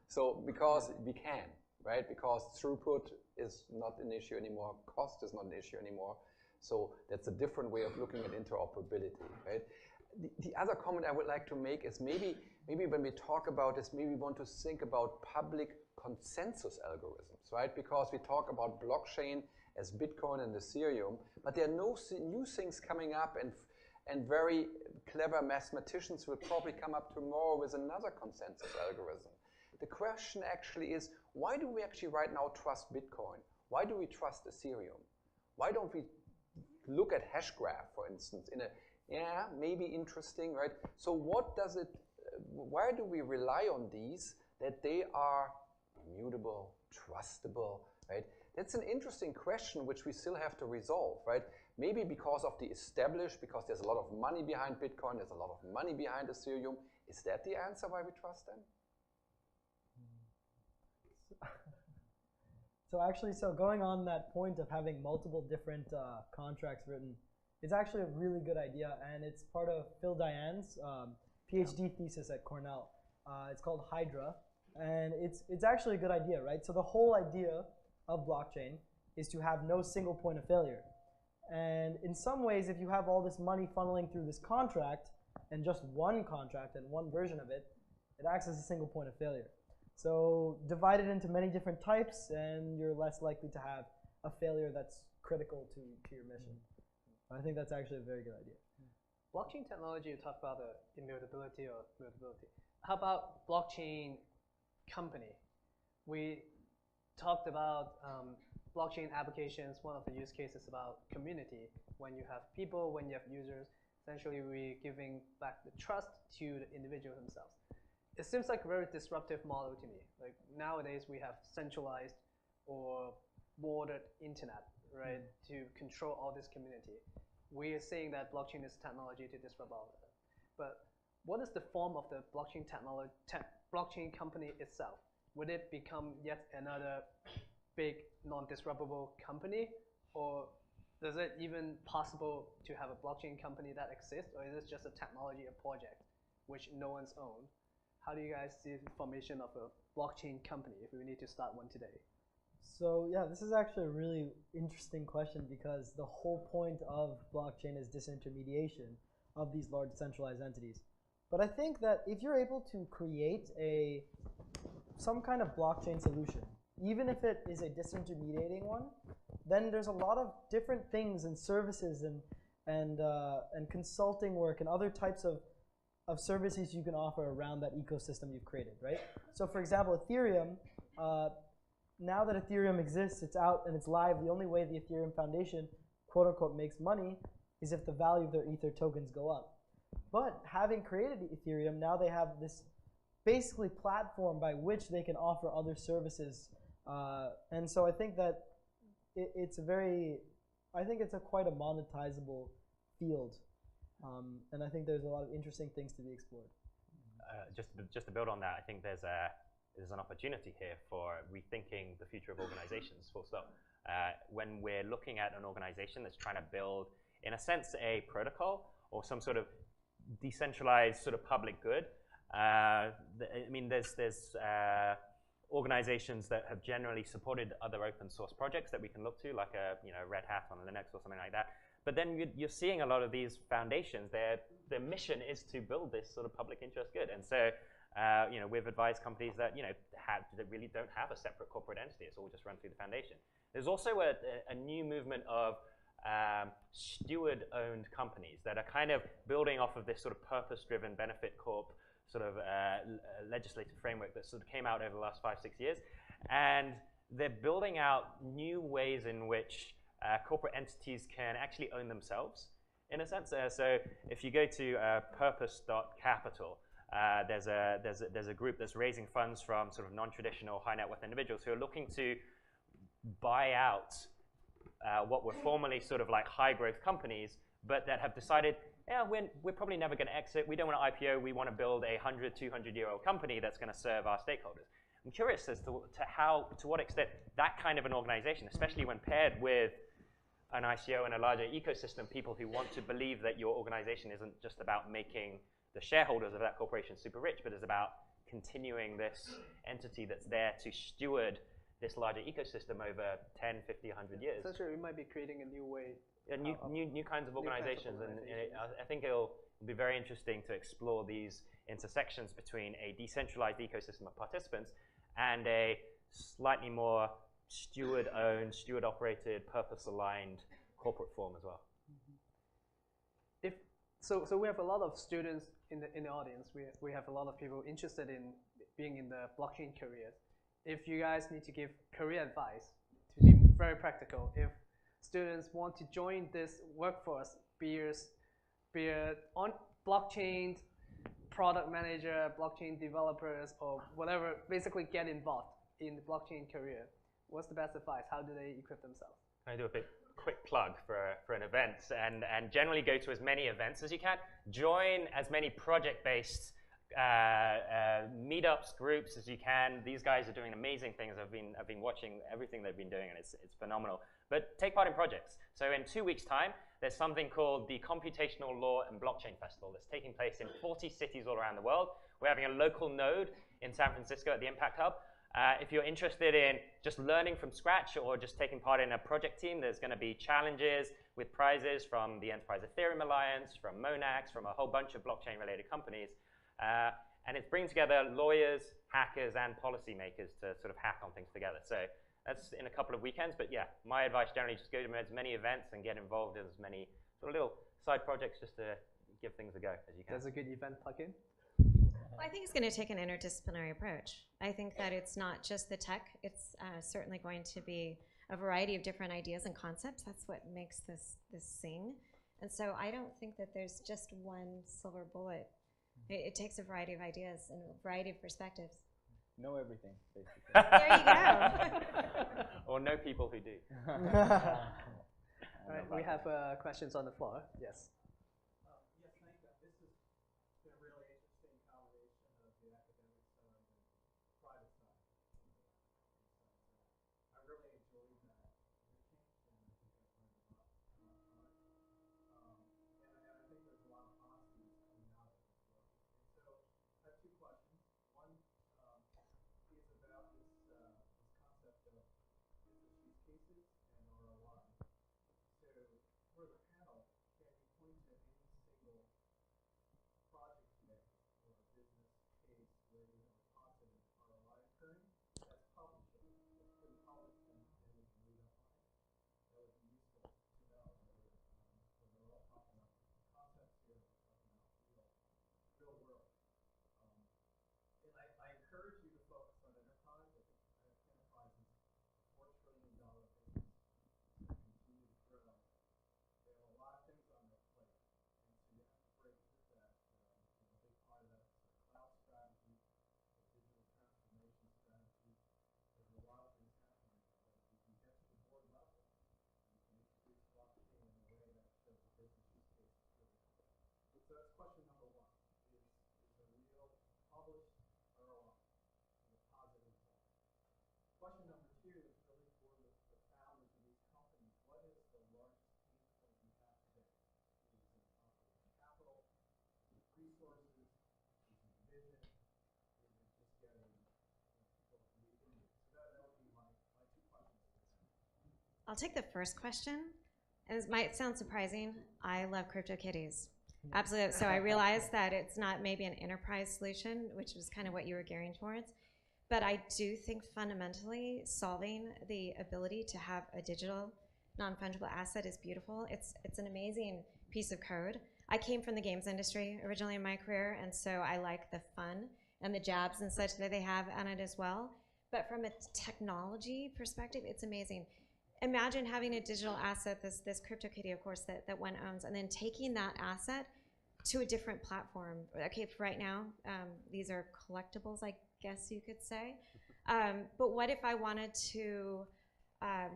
So because we can, right? Because throughput is not an issue anymore, cost is not an issue anymore. So that's a different way of looking at interoperability, right? The other comment I would like to make is maybe when we talk about this, maybe we want to think about public consensus algorithms, right? Because we talk about blockchain as Bitcoin and Ethereum, but there are no new things coming up, and very clever mathematicians will probably come up tomorrow with another consensus algorithm. The question actually is, why do we actually right now trust Bitcoin? Why do we trust Ethereum? Why don't we look at Hashgraph, for instance, in a, yeah, maybe interesting, right? So what does it, why do we rely on these, that they are immutable, trustable, right? That's an interesting question which we still have to resolve, right? Maybe because of the established, because there's a lot of money behind Bitcoin, there's a lot of money behind Ethereum. Is that the answer why we trust them? So actually, going on that point of having multiple different contracts written, it's actually a really good idea, and it's part of Phil Diane's PhD thesis at Cornell. It's called Hydra, and it's actually a good idea, right? So the whole idea of blockchain is to have no single point of failure. And in some ways, if you have all this money funneling through this contract, and just one contract and one version of it, it acts as a single point of failure. So divide it into many different types, and you're less likely to have a failure that's critical to your mission. I think that's actually a very good idea. Blockchain technology, you talk about the immutability or mutability. How about blockchain company? We talked about blockchain applications. One of the use cases about community. When you have people, when you have users, essentially we're giving back the trust to the individual themselves. It seems like a very disruptive model to me. Like nowadays we have centralized or bordered internet, right, to control all this community. We are saying that blockchain is technology to disrupt all of that. But what is the form of the blockchain technology, blockchain company itself? Would it become yet another big non-disruptable company, or is it even possible to have a blockchain company that exists, or is this just a technology, a project, which no one's owned? How do you guys see the formation of a blockchain company if we need to start one today? So yeah, this is actually a really interesting question, because the whole point of blockchain is disintermediation of these large centralized entities. But I think that if you're able to create some kind of blockchain solution, even if it is a disintermediating one, then there's a lot of different things and services and consulting work and other types of services you can offer around that ecosystem you've created, right? So for example, Ethereum, now that Ethereum exists, it's out and it's live, the only way the Ethereum Foundation, quote unquote, makes money is if the value of their Ether tokens go up. But having created Ethereum, now they have this basically platform by which they can offer other services. And so I think that it's quite a monetizable field. And I think there's a lot of interesting things to be explored. Just to build on that, I think there's an opportunity here for rethinking the future of organizations, full stop. When we're looking at an organization that's trying to build, in a sense, a protocol or some sort of decentralized sort of public good, I mean, there's organizations that have generally supported other open source projects that we can look to, like Red Hat on Linux or something like that. But then you're seeing a lot of these foundations, their mission is to build this sort of public interest good. And so, we've advised companies that, that really don't have a separate corporate entity. It's all just run through the foundation. There's also a new movement of steward-owned companies that are kind of building off of this sort of purpose-driven benefit corp sort of legislative framework that sort of came out over the last 5-6 years. And they're building out new ways in which corporate entities can actually own themselves, in a sense. So if you go to purpose.capital, there's a group that's raising funds from sort of non-traditional high net worth individuals who are looking to buy out what were formerly sort of like high growth companies, but that have decided, yeah, we're probably never going to exit. We don't want to IPO. We want to build a 100, 200-year-old company that's going to serve our stakeholders. I'm curious as to what extent that kind of an organization, especially when paired with an ICO and a larger ecosystem, people who want to believe that your organization isn't just about making the shareholders of that corporation super rich, but is about continuing this entity that's there to steward this larger ecosystem over 10, 50, 100 years. Essentially, we might be creating a new way new kinds of organizations, and I think it'll be very interesting to explore these intersections between a decentralized ecosystem of participants and a slightly more steward-owned, steward-operated, purpose-aligned corporate form as well. So we have a lot of students in the audience. We have a lot of people interested in being in the blockchain careers. If you guys need to give career advice, to be very practical, if students want to join this workforce, be it on blockchain product manager, blockchain developers, or whatever, basically get involved in the blockchain career, what's the best advice? How do they equip themselves? Can I do a big quick plug for an event, and generally go to as many events as you can. Join as many project-based meetups, groups as you can. These guys are doing amazing things. I've been watching everything they've been doing, and it's phenomenal. But take part in projects. So in 2 weeks' time, there's something called the Computational Law and Blockchain Festival that's taking place in 40 cities all around the world. We're having a local node in San Francisco at the Impact Hub. If you're interested in just learning from scratch or just taking part in a project team, there's going to be challenges with prizes from the Enterprise Ethereum Alliance, from Monax, from a whole bunch of blockchain-related companies. And it's bringing together lawyers, hackers, and policymakers to sort of hack on things together. So that's in a couple of weekends. But yeah, my advice generally is just go to as many events and get involved in as many sort of little side projects just to give things a go as you can. There's a good event plug-in. Well, I think it's going to take an interdisciplinary approach. I think that it's not just the tech. It's certainly going to be a variety of different ideas and concepts. That's what makes this sing. And so I don't think that there's just one silver bullet. It takes a variety of ideas and a variety of perspectives. Know everything, basically. There you go. Or know people who do. All right, we have questions on the floor. Yes. Yes, thank you. This has been a really interesting combination of the academic side and private side. I really enjoyed that interchange, and I think I've learned a lot from it. And I think there's a lot of honesty that's coming out of it as well. And so I have two questions. One is about this concept of business use cases and ROI. So for the panel, can you point to any single project today or a business case where you have a positive ROI occurring that's publishable, that's been published and we can read up on it? That would be useful to know whether we're all talking about concepts here, we're talking about real world. And I encourage you to focus on enterprise. I think enterprise is a $4 trillion business that continue to grow. They have a lot of things on their plate, and so you have to break through that. A big part of that is the cloud strategy, the digital transformation strategy. There's a lot of things happening, but if you can get to the board level, you can introduce blockchain in a way that shows a business use case. It's really cool. So that's question number one: is a real published ROI with a positive impact. Question number two is really for the founders of these companies. What is the largest pain point you have today? Is it operating capital? Is it resources? Is it vision? Is it just getting people to believe in you? So that would be my two questions. I'll take the first question. And this might sound surprising. I love CryptoKitties. Absolutely. So I realize that it's not maybe an enterprise solution, which was kind of what you were gearing towards. But I do think fundamentally solving the ability to have a digital non-fungible asset is beautiful. It's an amazing piece of code. I came from the games industry originally in my career, and so I like the fun and the jabs and such that they have on it as well. But from a technology perspective, it's amazing. Imagine having a digital asset, this CryptoKitty, of course, that one owns, and then taking that asset to a different platform. Okay, for right now, these are collectibles, I guess you could say. But what if I wanted to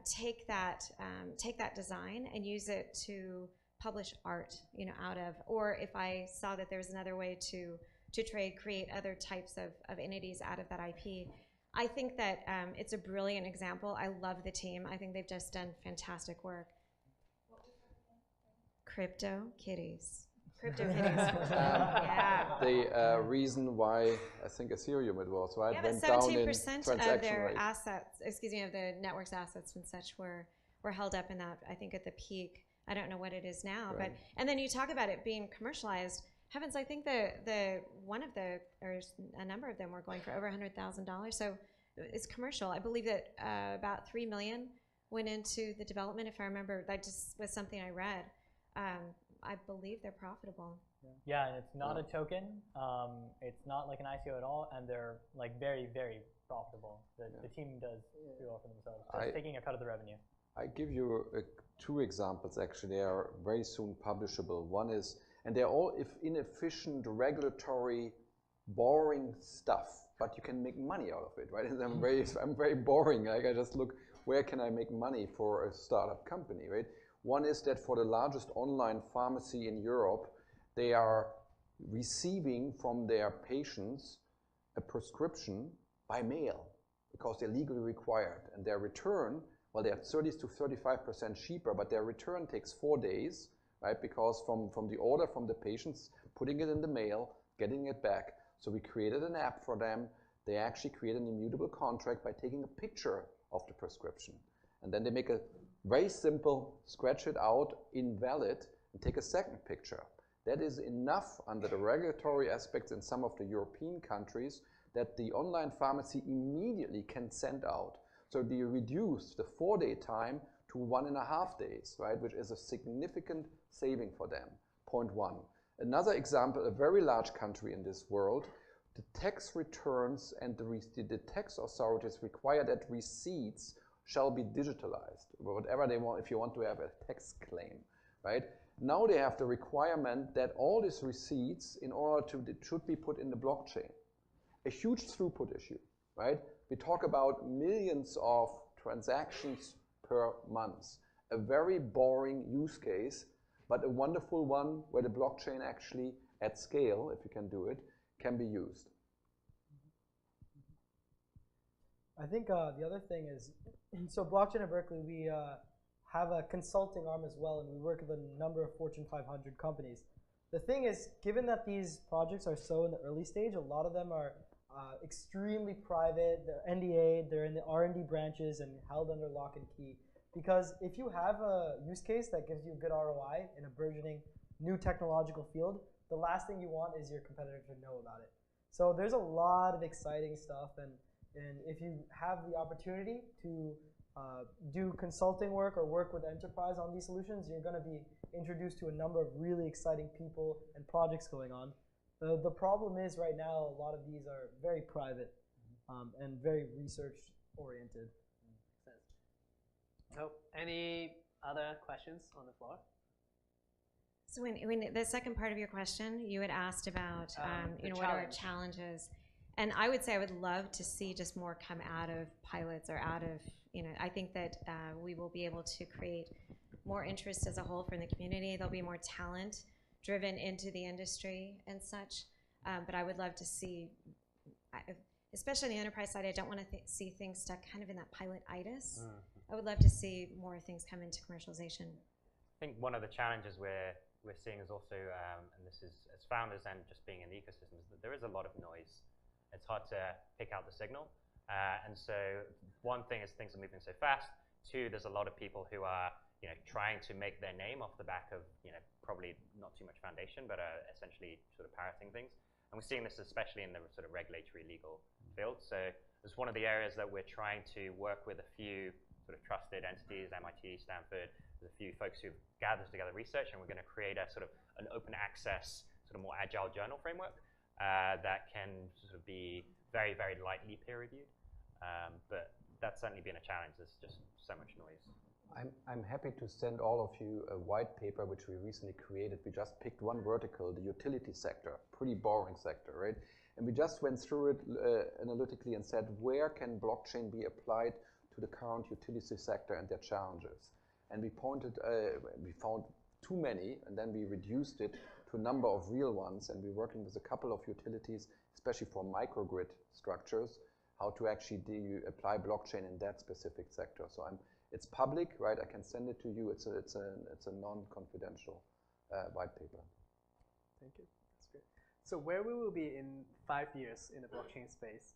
take that design and use it to publish art, out of, or if I saw that there's another way to create other types of entities out of that IP. I think that it's a brilliant example. I love the team. I think they've just done fantastic work. CryptoKitties. CryptoKitties. Yeah. The reason why I think Ethereum it was, right? Yeah, but 17% of their assets, of the network's assets and such were held up in that, I think at the peak, I don't know what it is now. Right. But and then you talk about it being commercialized. Heavens, I think a number of them were going for over $100,000. So it's commercial. I believe that about $3 million went into the development. If I remember, that just was something I read. I believe they're profitable. Yeah, and it's not a token. It's not like an ICO at all, and they're like very, very profitable. The team does pretty well for themselves. Just taking a cut of the revenue. I give you two examples, actually. They are very soon publishable. One is, and they're all inefficient, regulatory, boring stuff, but you can make money out of it, right? And I'm very boring. Like, I just look, where can I make money for a startup company, right? One is that for the largest online pharmacy in Europe, they are receiving from their patients a prescription by mail because they're legally required. And their return, well, they're 30 to 35% cheaper, but their return takes 4 days, right? Because from the order from the patients, putting it in the mail, getting it back. So we created an app for them. They actually create an immutable contract by taking a picture of the prescription. And then they make a very simple, scratch it out, invalid, and take a second picture. That is enough under the regulatory aspects in some of the European countries that the online pharmacy immediately can send out. So they reduce the 4-day time to 1.5 days, right? Which is a significant saving for them, point one. Another example, a very large country in this world, the tax returns and the tax authorities require that receipts shall be digitalized, whatever they want, if you want to have a tax claim, right? Now they have the requirement that all these receipts, in order to, it should be put in the blockchain. A huge throughput issue, right? We talk about millions of transactions per month. A very boring use case, but a wonderful one where the blockchain actually, at scale, if you can do it, can be used. I think the other thing is, so Blockchain at Berkeley, we have a consulting arm as well, and we work with a number of Fortune 500 companies. The thing is, given that these projects are so in the early stage, a lot of them are extremely private, they're NDA, they're in the R&D branches and held under lock and key. Because if you have a use case that gives you a good ROI in a burgeoning new technological field, the last thing you want is your competitor to know about it. So there's a lot of exciting stuff, and if you have the opportunity to do consulting work or work with enterprise on these solutions, you're going to be introduced to a number of really exciting people and projects going on. The problem is right now a lot of these are very private and very research oriented. So any other questions on the floor? So when the second part of your question, you had asked about what are our challenges, and I would say I would love to see just more come out of pilots or out of, I think that we will be able to create more interest as a whole from the community. There'll be more talent driven into the industry and such, but I would love to see, especially on the enterprise side, I don't want to see things stuck kind of in that pilot-itis. I would love to see more things come into commercialization. I think one of the challenges we're seeing is also, and this is as founders and just being in the ecosystem, is that there is a lot of noise. It's hard to pick out the signal. And so one thing is things are moving so fast. Two, there's a lot of people who are trying to make their name off the back of probably not too much foundation, but essentially sort of parroting things. And we're seeing this especially in the sort of regulatory legal field. So it's one of the areas that we're trying to work with a few sort of trusted entities, MIT, Stanford. There's a few folks who've gathered together research, and we're going to create a sort of an open access, sort of more agile journal framework that can sort of be very, very lightly peer reviewed. But that's certainly been a challenge. There's just so much noise. I'm happy to send all of you a white paper which we recently created. We just picked one vertical, the utility sector, pretty boring sector, right? And we just went through it analytically and said, where can blockchain be applied to the current utility sector and their challenges? And we found too many, and then we reduced it to a number of real ones, and we're working with a couple of utilities, especially for microgrid structures, how to actually apply blockchain in that specific sector. So it's public, right? I can send it to you. It's a non-confidential white paper. Thank you. That's great. So where we will be in 5 years in the blockchain space?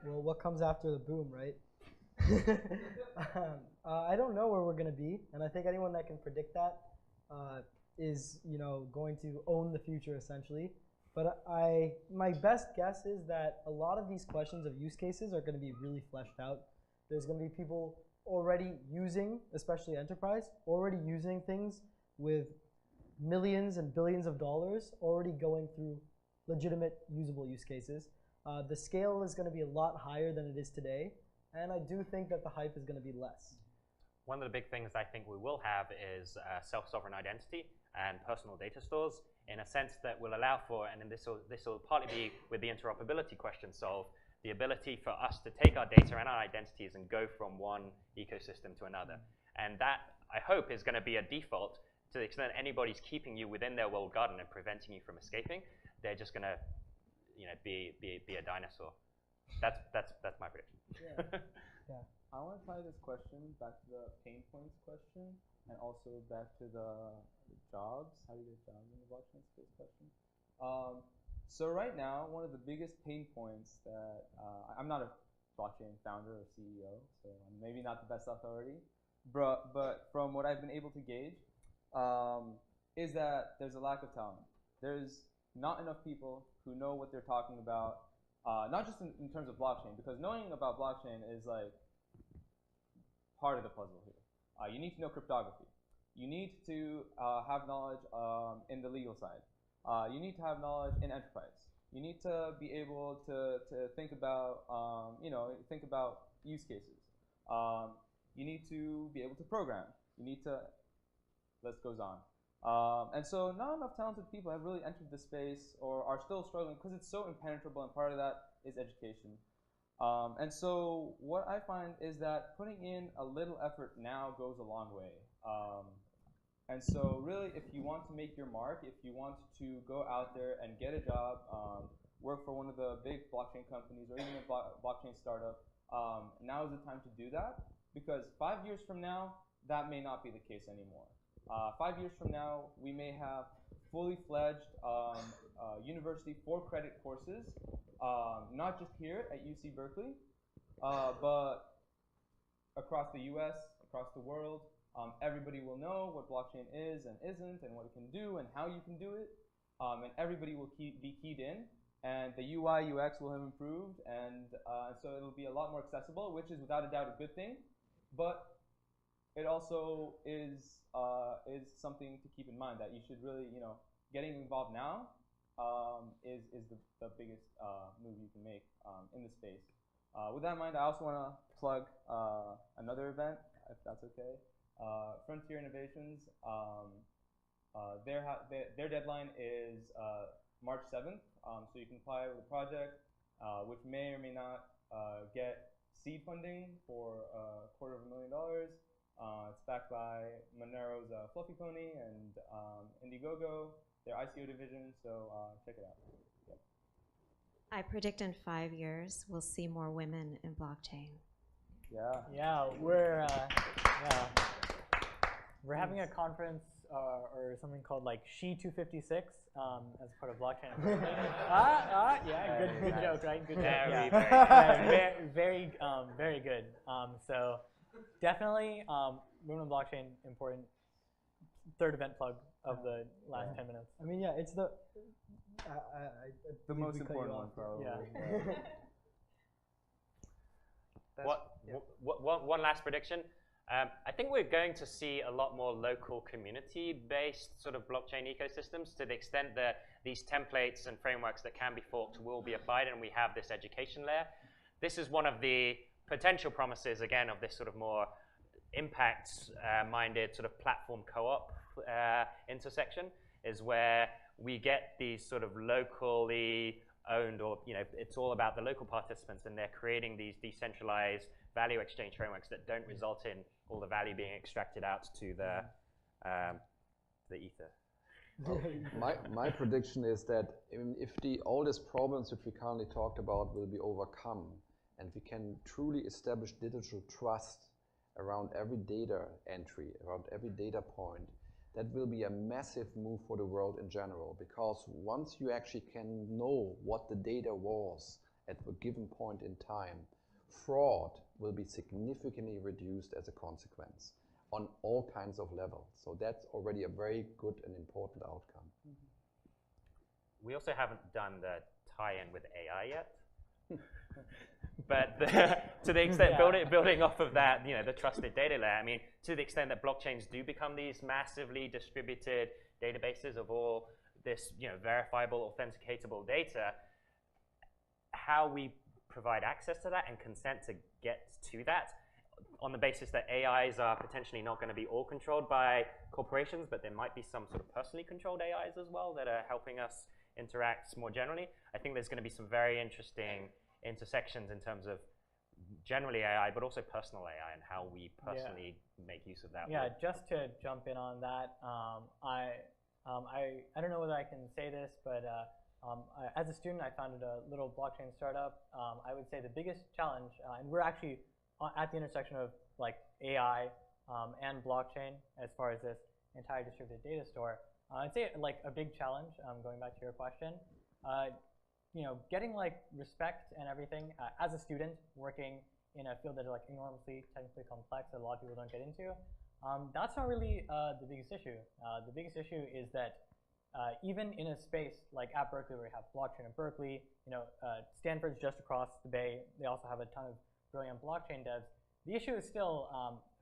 Well, what comes after the boom, right? I don't know where we're going to be, and I think anyone that can predict that is, going to own the future essentially. But my best guess is that a lot of these questions of use cases are going to be really fleshed out. There's going to be people already using, especially enterprise, already using things with millions and billions of dollars already going through legitimate usable use cases. The scale is going to be a lot higher than it is today, and I do think that the hype is going to be less. One of the big things I think we will have is self-sovereign identity and personal data stores, in a sense that will allow for, and this will partly be with the interoperability question solved, the ability for us to take our data and our identities and go from one ecosystem to another. And that, I hope, is going to be a default to the extent anybody's keeping you within their walled garden and preventing you from escaping. They're just going to, be a dinosaur. That's my prediction. Yeah. Yeah. I want to tie this question back to the pain points question, and also back to the jobs. How do you get jobs in the blockchain space question? So right now, one of the biggest pain points that I'm not a blockchain founder or CEO, so I'm maybe not the best authority, but from what I've been able to gauge, is that there's a lack of talent. There's not enough people who know what they're talking about, not just in terms of blockchain, because knowing about blockchain is like part of the puzzle here. You need to know cryptography. You need to have knowledge in the legal side. You need to have knowledge in enterprise. You need to be able to think about, think about use cases. You need to be able to program. You need to, list goes on. And so not enough talented people have really entered the space or are still struggling because it's so impenetrable, and part of that is education. And so what I find is that putting in a little effort now goes a long way. And so really, if you want to make your mark, if you want to go out there and get a job, work for one of the big blockchain companies or even a blockchain startup, now is the time to do that, because 5 years from now, that may not be the case anymore. 5 years from now, we may have fully fledged university 4-credit courses, not just here at UC Berkeley, but across the US, across the world. Everybody will know what blockchain is and isn't, and what it can do, and how you can do it. And everybody will be keyed in, and the UI, UX will have improved, and so it'll be a lot more accessible, which is without a doubt a good thing. But it also is something to keep in mind, that you should really, getting involved now is the biggest move you can make in the space. With that in mind, I also want to plug another event, if that's okay. Frontier Innovations, their deadline is March 7th, so you can apply with a project which may or may not get seed funding for $250,000. It's backed by Monero's Fluffy Pony and Indiegogo, their ICO division, so check it out. Yep. I predict in 5 years we'll see more women in blockchain. Yeah. Yeah, we're having a conference or something called like She 256 as part of blockchain. Yeah, good joke, right? Good joke. Very good. So definitely, women in blockchain, important. Third event plug of the last 10 minutes. I mean, yeah, it's the most important one, probably. Yeah. One last prediction. I think we're going to see a lot more local community-based sort of blockchain ecosystems, to the extent that these templates and frameworks that can be forked will be applied, and we have this education layer. This is one of the potential promises, again, of this sort of more impact-minded sort of platform co-op intersection, is where we get these sort of locally owned, or it's all about the local participants, and they're creating these decentralized value exchange frameworks that don't result in all the value being extracted out to the ether. My prediction is that if the oldest problems which we currently talked about will be overcome, and we can truly establish digital trust around every data entry, around every data point, that will be a massive move for the world in general, because once you actually can know what the data was at a given point in time, fraud will be significantly reduced as a consequence on all kinds of levels. So that's already a very good and important outcome. We also haven't done the tie-in with AI yet. But to the extent, building off of that, the trusted data layer, I mean, to the extent that blockchains do become these massively distributed databases of all this, verifiable, authenticatable data, how we provide access to that and consent to get to that on the basis that AIs are potentially not going to be all controlled by corporations, but there might be some sort of personally controlled AIs as well that are helping us interact more generally. I think there's going to be some very interesting intersections in terms of generally AI, but also personal AI and how we personally make use of that. Yeah, just to jump in on that, I don't know whether I can say this, but as a student, I founded a little blockchain startup. I would say the biggest challenge, and we're actually at the intersection of like AI and blockchain as far as this entire distributed data store. I'd say like a big challenge, going back to your question, getting like respect and everything as a student working in a field that is like enormously technically complex that a lot of people don't get into. That's not really the biggest issue. The biggest issue is that even in a space like at Berkeley, where we have blockchain at Berkeley, Stanford's just across the bay. They also have a ton of brilliant blockchain devs. The issue is still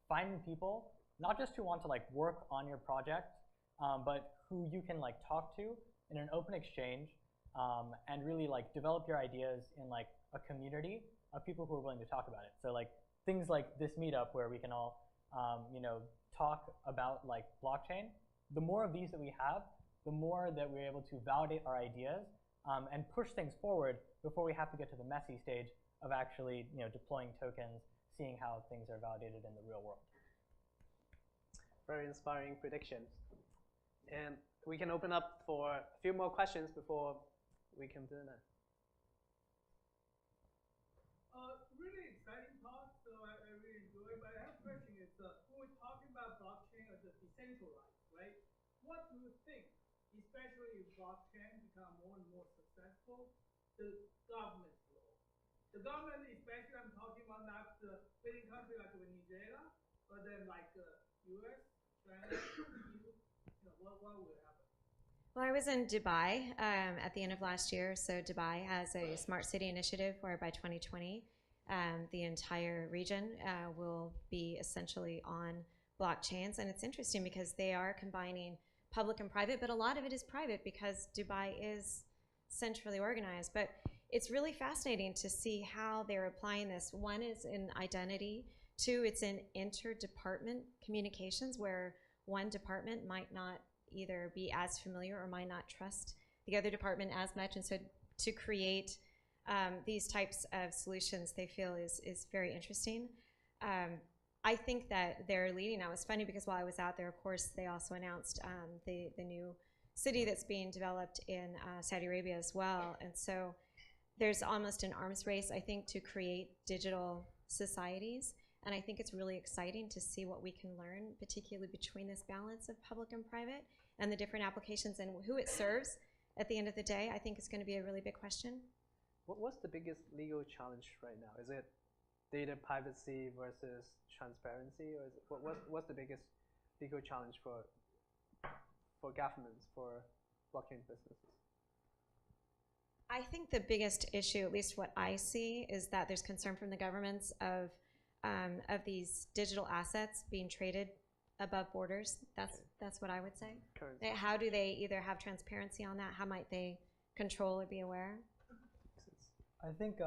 finding people, not just who want to like work on your project, but who you can like talk to in an open exchange and really like develop your ideas in like a community of people who are willing to talk about it. So like things like this meetup where we can all talk about like blockchain. The more of these that we have, the more that we're able to validate our ideas and push things forward before we have to get to the messy stage of actually deploying tokens, seeing how things are validated in the real world. Very inspiring predictions. And we can open up for a few more questions before we come to an end. Really exciting talk, so I really enjoy it. But I have a question. It's when we're talking about blockchain as a decentralized, right? What do you think, especially if blockchain become more and more successful, the government's role? The government, especially I'm talking about not the big country like Venezuela, but then like U.S., China, EU. What will happen? Well, I was in Dubai at the end of last year. So Dubai has a smart city initiative where by 2020, the entire region will be essentially on blockchains. And it's interesting because they are combining public and private, but a lot of it is private because Dubai is centrally organized. But it's really fascinating to see how they're applying this. One is in identity. Two, it's in inter-department communications where one department might not either be as familiar or might not trust the other department as much. And so to create these types of solutions they feel is very interesting. I think that they're leading now. It's funny because while I was out there, of course, they also announced the new city that's being developed in Saudi Arabia as well. And so there's almost an arms race, I think, to create digital societies. And I think it's really exciting to see what we can learn, particularly between this balance of public and private and the different applications and who it serves at the end of the day. I think it's going to be a really big question. What's the biggest legal challenge right now? Is it data privacy versus transparency, or is it, what's the biggest legal challenge for governments, for blockchain businesses? I think the biggest issue, at least what I see, is that there's concern from the governments of these digital assets being traded above borders. That's what I would say. How do they either have transparency on that? How might they control or be aware? I think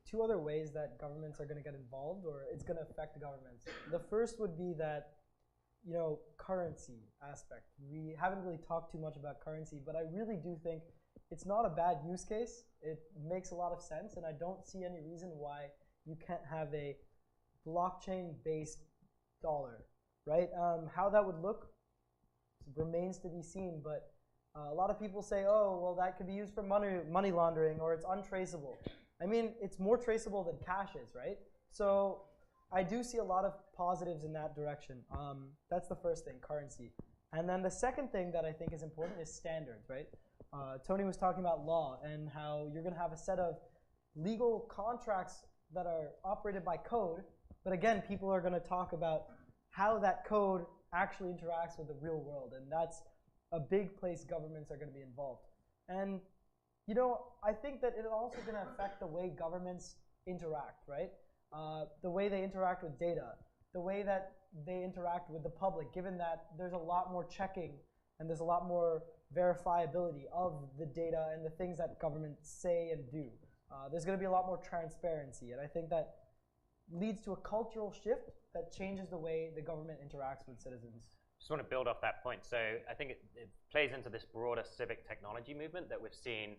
two other ways that governments are going to get involved, or it's going to affect the governments. The first would be that, currency aspect. We haven't really talked too much about currency, but I really do think it's not a bad use case. It makes a lot of sense, and I don't see any reason why you can't have a blockchain-based dollar, right? How that would look remains to be seen, but a lot of people say, oh, well, that could be used for money laundering, or it's untraceable. I mean, it's more traceable than cash is, right? So I do see a lot of positives in that direction. That's the first thing, currency. And then the second thing that I think is important is standards, right? Tony was talking about law and how you're going to have a set of legal contracts that are operated by code, But again, people are going to talk about how that code actually interacts with the real world, and that's a big place governments are going to be involved. And you know, I think that it's also going to affect the way governments interact, right? The way they interact with data, the way that they interact with the public, given that there's a lot more checking and there's a lot more verifiability of the data and the things that governments say and do. There's going to be a lot more transparency, and I think that leads to a cultural shift that changes the way the government interacts with citizens. Just want to build off that point. So I think it plays into this broader civic technology movement that we've seen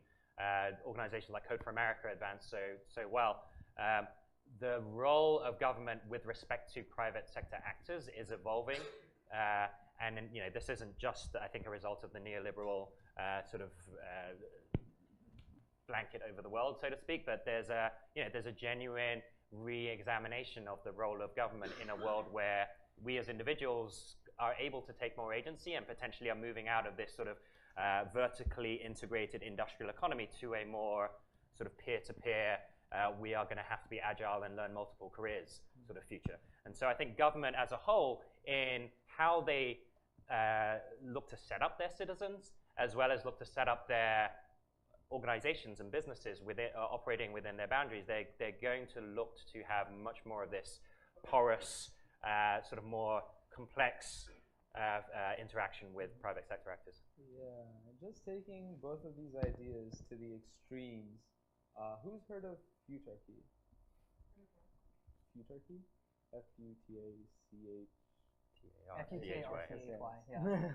organizations like Code for America advance so well. The role of government with respect to private sector actors is evolving. And you know, this isn't just, I think, a result of the neoliberal sort of blanket over the world, so to speak, but there's a genuine re-examination of the role of government in a world where we as individuals are able to take more agency and potentially are moving out of this sort of vertically integrated industrial economy to a more sort of peer-to-peer, we are going to have to be agile and learn multiple careers sort of future. And so I think government as a whole, in how they look to set up their citizens, as well as look to set up their organizations and businesses operating within their boundaries, they're going to look to have much more of this porous, sort of more complex interaction with private sector actors. Yeah, just taking both of these ideas to the extremes. Who's heard of futarchy? Futarchy? F-U-T-A-R-C-H-Y. Yeah.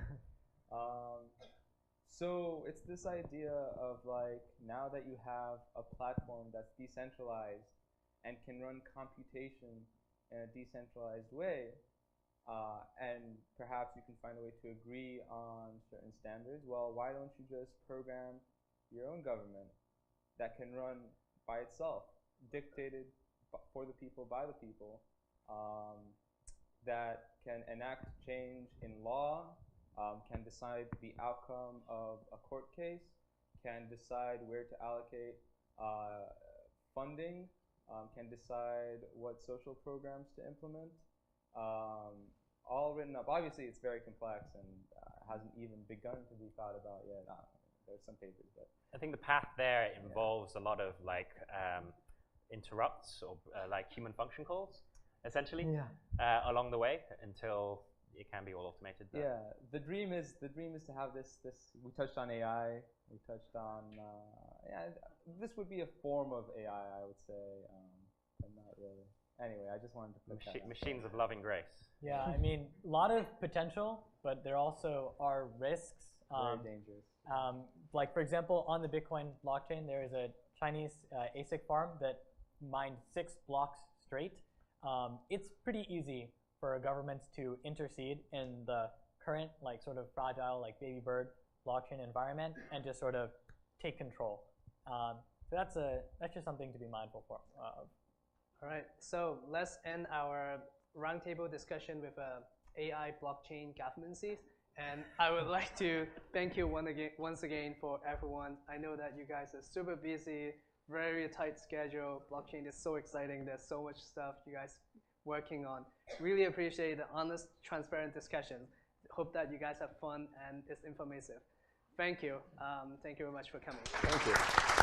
So it's this idea of like, now that you have a platform that's decentralized and can run computation in a decentralized way, and perhaps you can find a way to agree on certain standards, well, why don't you just program your own government that can run by itself, dictated for the people, by the people, that can enact change in law, can decide the outcome of a court case, can decide where to allocate funding, can decide what social programs to implement, all written up. Obviously, it's very complex and hasn't even begun to be thought about yet. There's some papers, but I think the path there involves a lot of like interrupts or like human function calls, essentially, along the way until it can be all automated. Yeah, the dream is to have this. We touched on AI. We touched on this would be a form of AI, I would say, but not really. Anyway, I just wanted to put that machines of loving grace. Yeah, I mean, a lot of potential, but there also are risks. Very dangerous. Like, for example, on the Bitcoin blockchain, there is a Chinese ASIC farm that mined 6 blocks straight. It's pretty easy for governments to intercede in the current, like, sort of fragile, like, baby bird blockchain environment and just sort of take control. So that's just something to be mindful of. All right, so let's end our roundtable discussion with AI blockchain governancy. And I would like to thank you once again for everyone. I know that you guys are super busy, very tight schedule. Blockchain is so exciting. There's so much stuff you guys working on. Really appreciate the honest, transparent discussion. Hope that you guys have fun and it's informative. Thank you. Thank you very much for coming. Thank you.